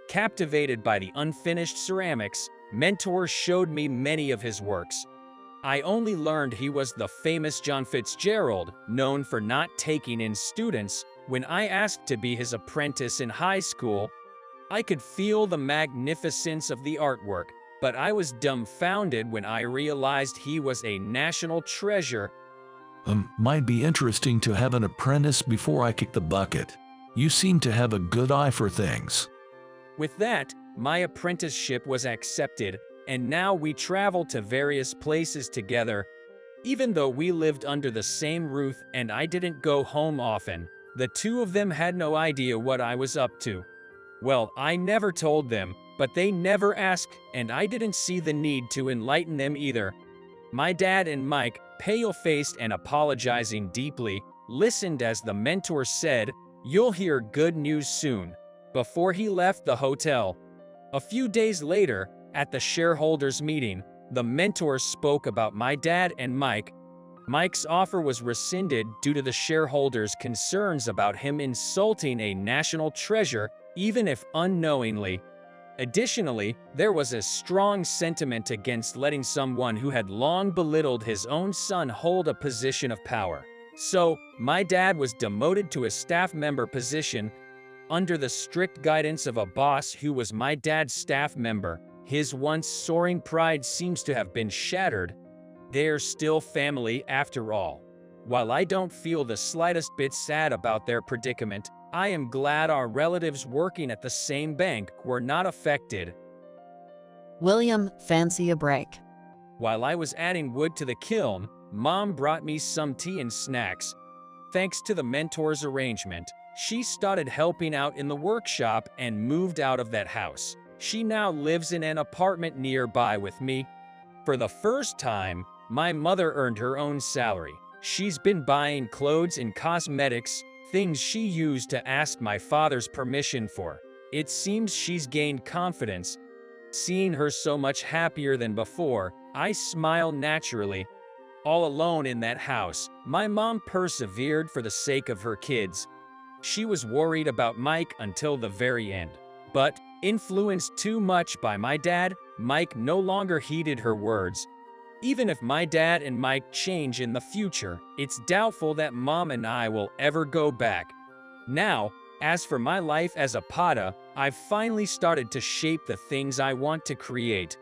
Captivated by the unfinished ceramics, Mentor showed me many of his works. I only learned he was the famous John Fitzgerald, known for not taking in students, when I asked to be his apprentice in high school. I could feel the magnificence of the artwork, but I was dumbfounded when I realized he was a national treasure. Might be interesting to have an apprentice before I kick the bucket. You seem to have a good eye for things. With that, my apprenticeship was accepted, and now we travel to various places together. Even though we lived under the same roof and I didn't go home often, the two of them had no idea what I was up to. Well, I never told them, but they never asked, and I didn't see the need to enlighten them either. My dad and Mike, pale-faced and apologizing deeply, listened as the Mentor said, "You'll hear good news soon," before he left the hotel. A few days later, at the shareholders' meeting, the Mentor spoke about my dad and Mike. Mike's offer was rescinded due to the shareholders' concerns about him insulting a national treasure, even if unknowingly. Additionally, there was a strong sentiment against letting someone who had long belittled his own son hold a position of power. So, my dad was demoted to a staff member position under the strict guidance of a boss who was my dad's staff member. His once soaring pride seems to have been shattered. They're still family after all. While I don't feel the slightest bit sad about their predicament, I am glad our relatives working at the same bank were not affected. William, fancy a break? While I was adding wood to the kiln, Mom brought me some tea and snacks. Thanks to the Mentor's arrangement, she started helping out in the workshop and moved out of that house. She now lives in an apartment nearby with me. For the first time, my mother earned her own salary. She's been buying clothes and cosmetics, things she used to ask my father's permission for. It seems she's gained confidence. Seeing her so much happier than before, I smile naturally. All alone in that house, my mom persevered for the sake of her kids. She was worried about Mike until the very end. But, influenced too much by my dad, Mike no longer heeded her words. Even if my dad and Mike change in the future, it's doubtful that Mom and I will ever go back. Now, as for my life as a PATA, I've finally started to shape the things I want to create.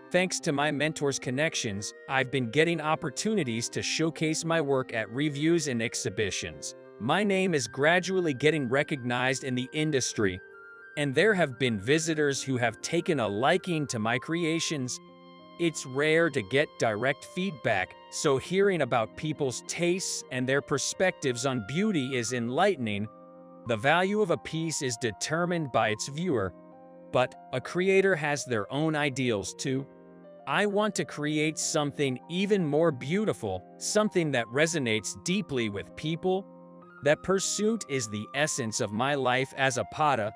Thanks to my mentor's connections, I've been getting opportunities to showcase my work at reviews and exhibitions. My name is gradually getting recognized in the industry, and there have been visitors who have taken a liking to my creations. It's rare to get direct feedback, so hearing about people's tastes and their perspectives on beauty is enlightening. The value of a piece is determined by its viewer, but a creator has their own ideals too. I want to create something even more beautiful, something that resonates deeply with people. That pursuit is the essence of my life as a PATA,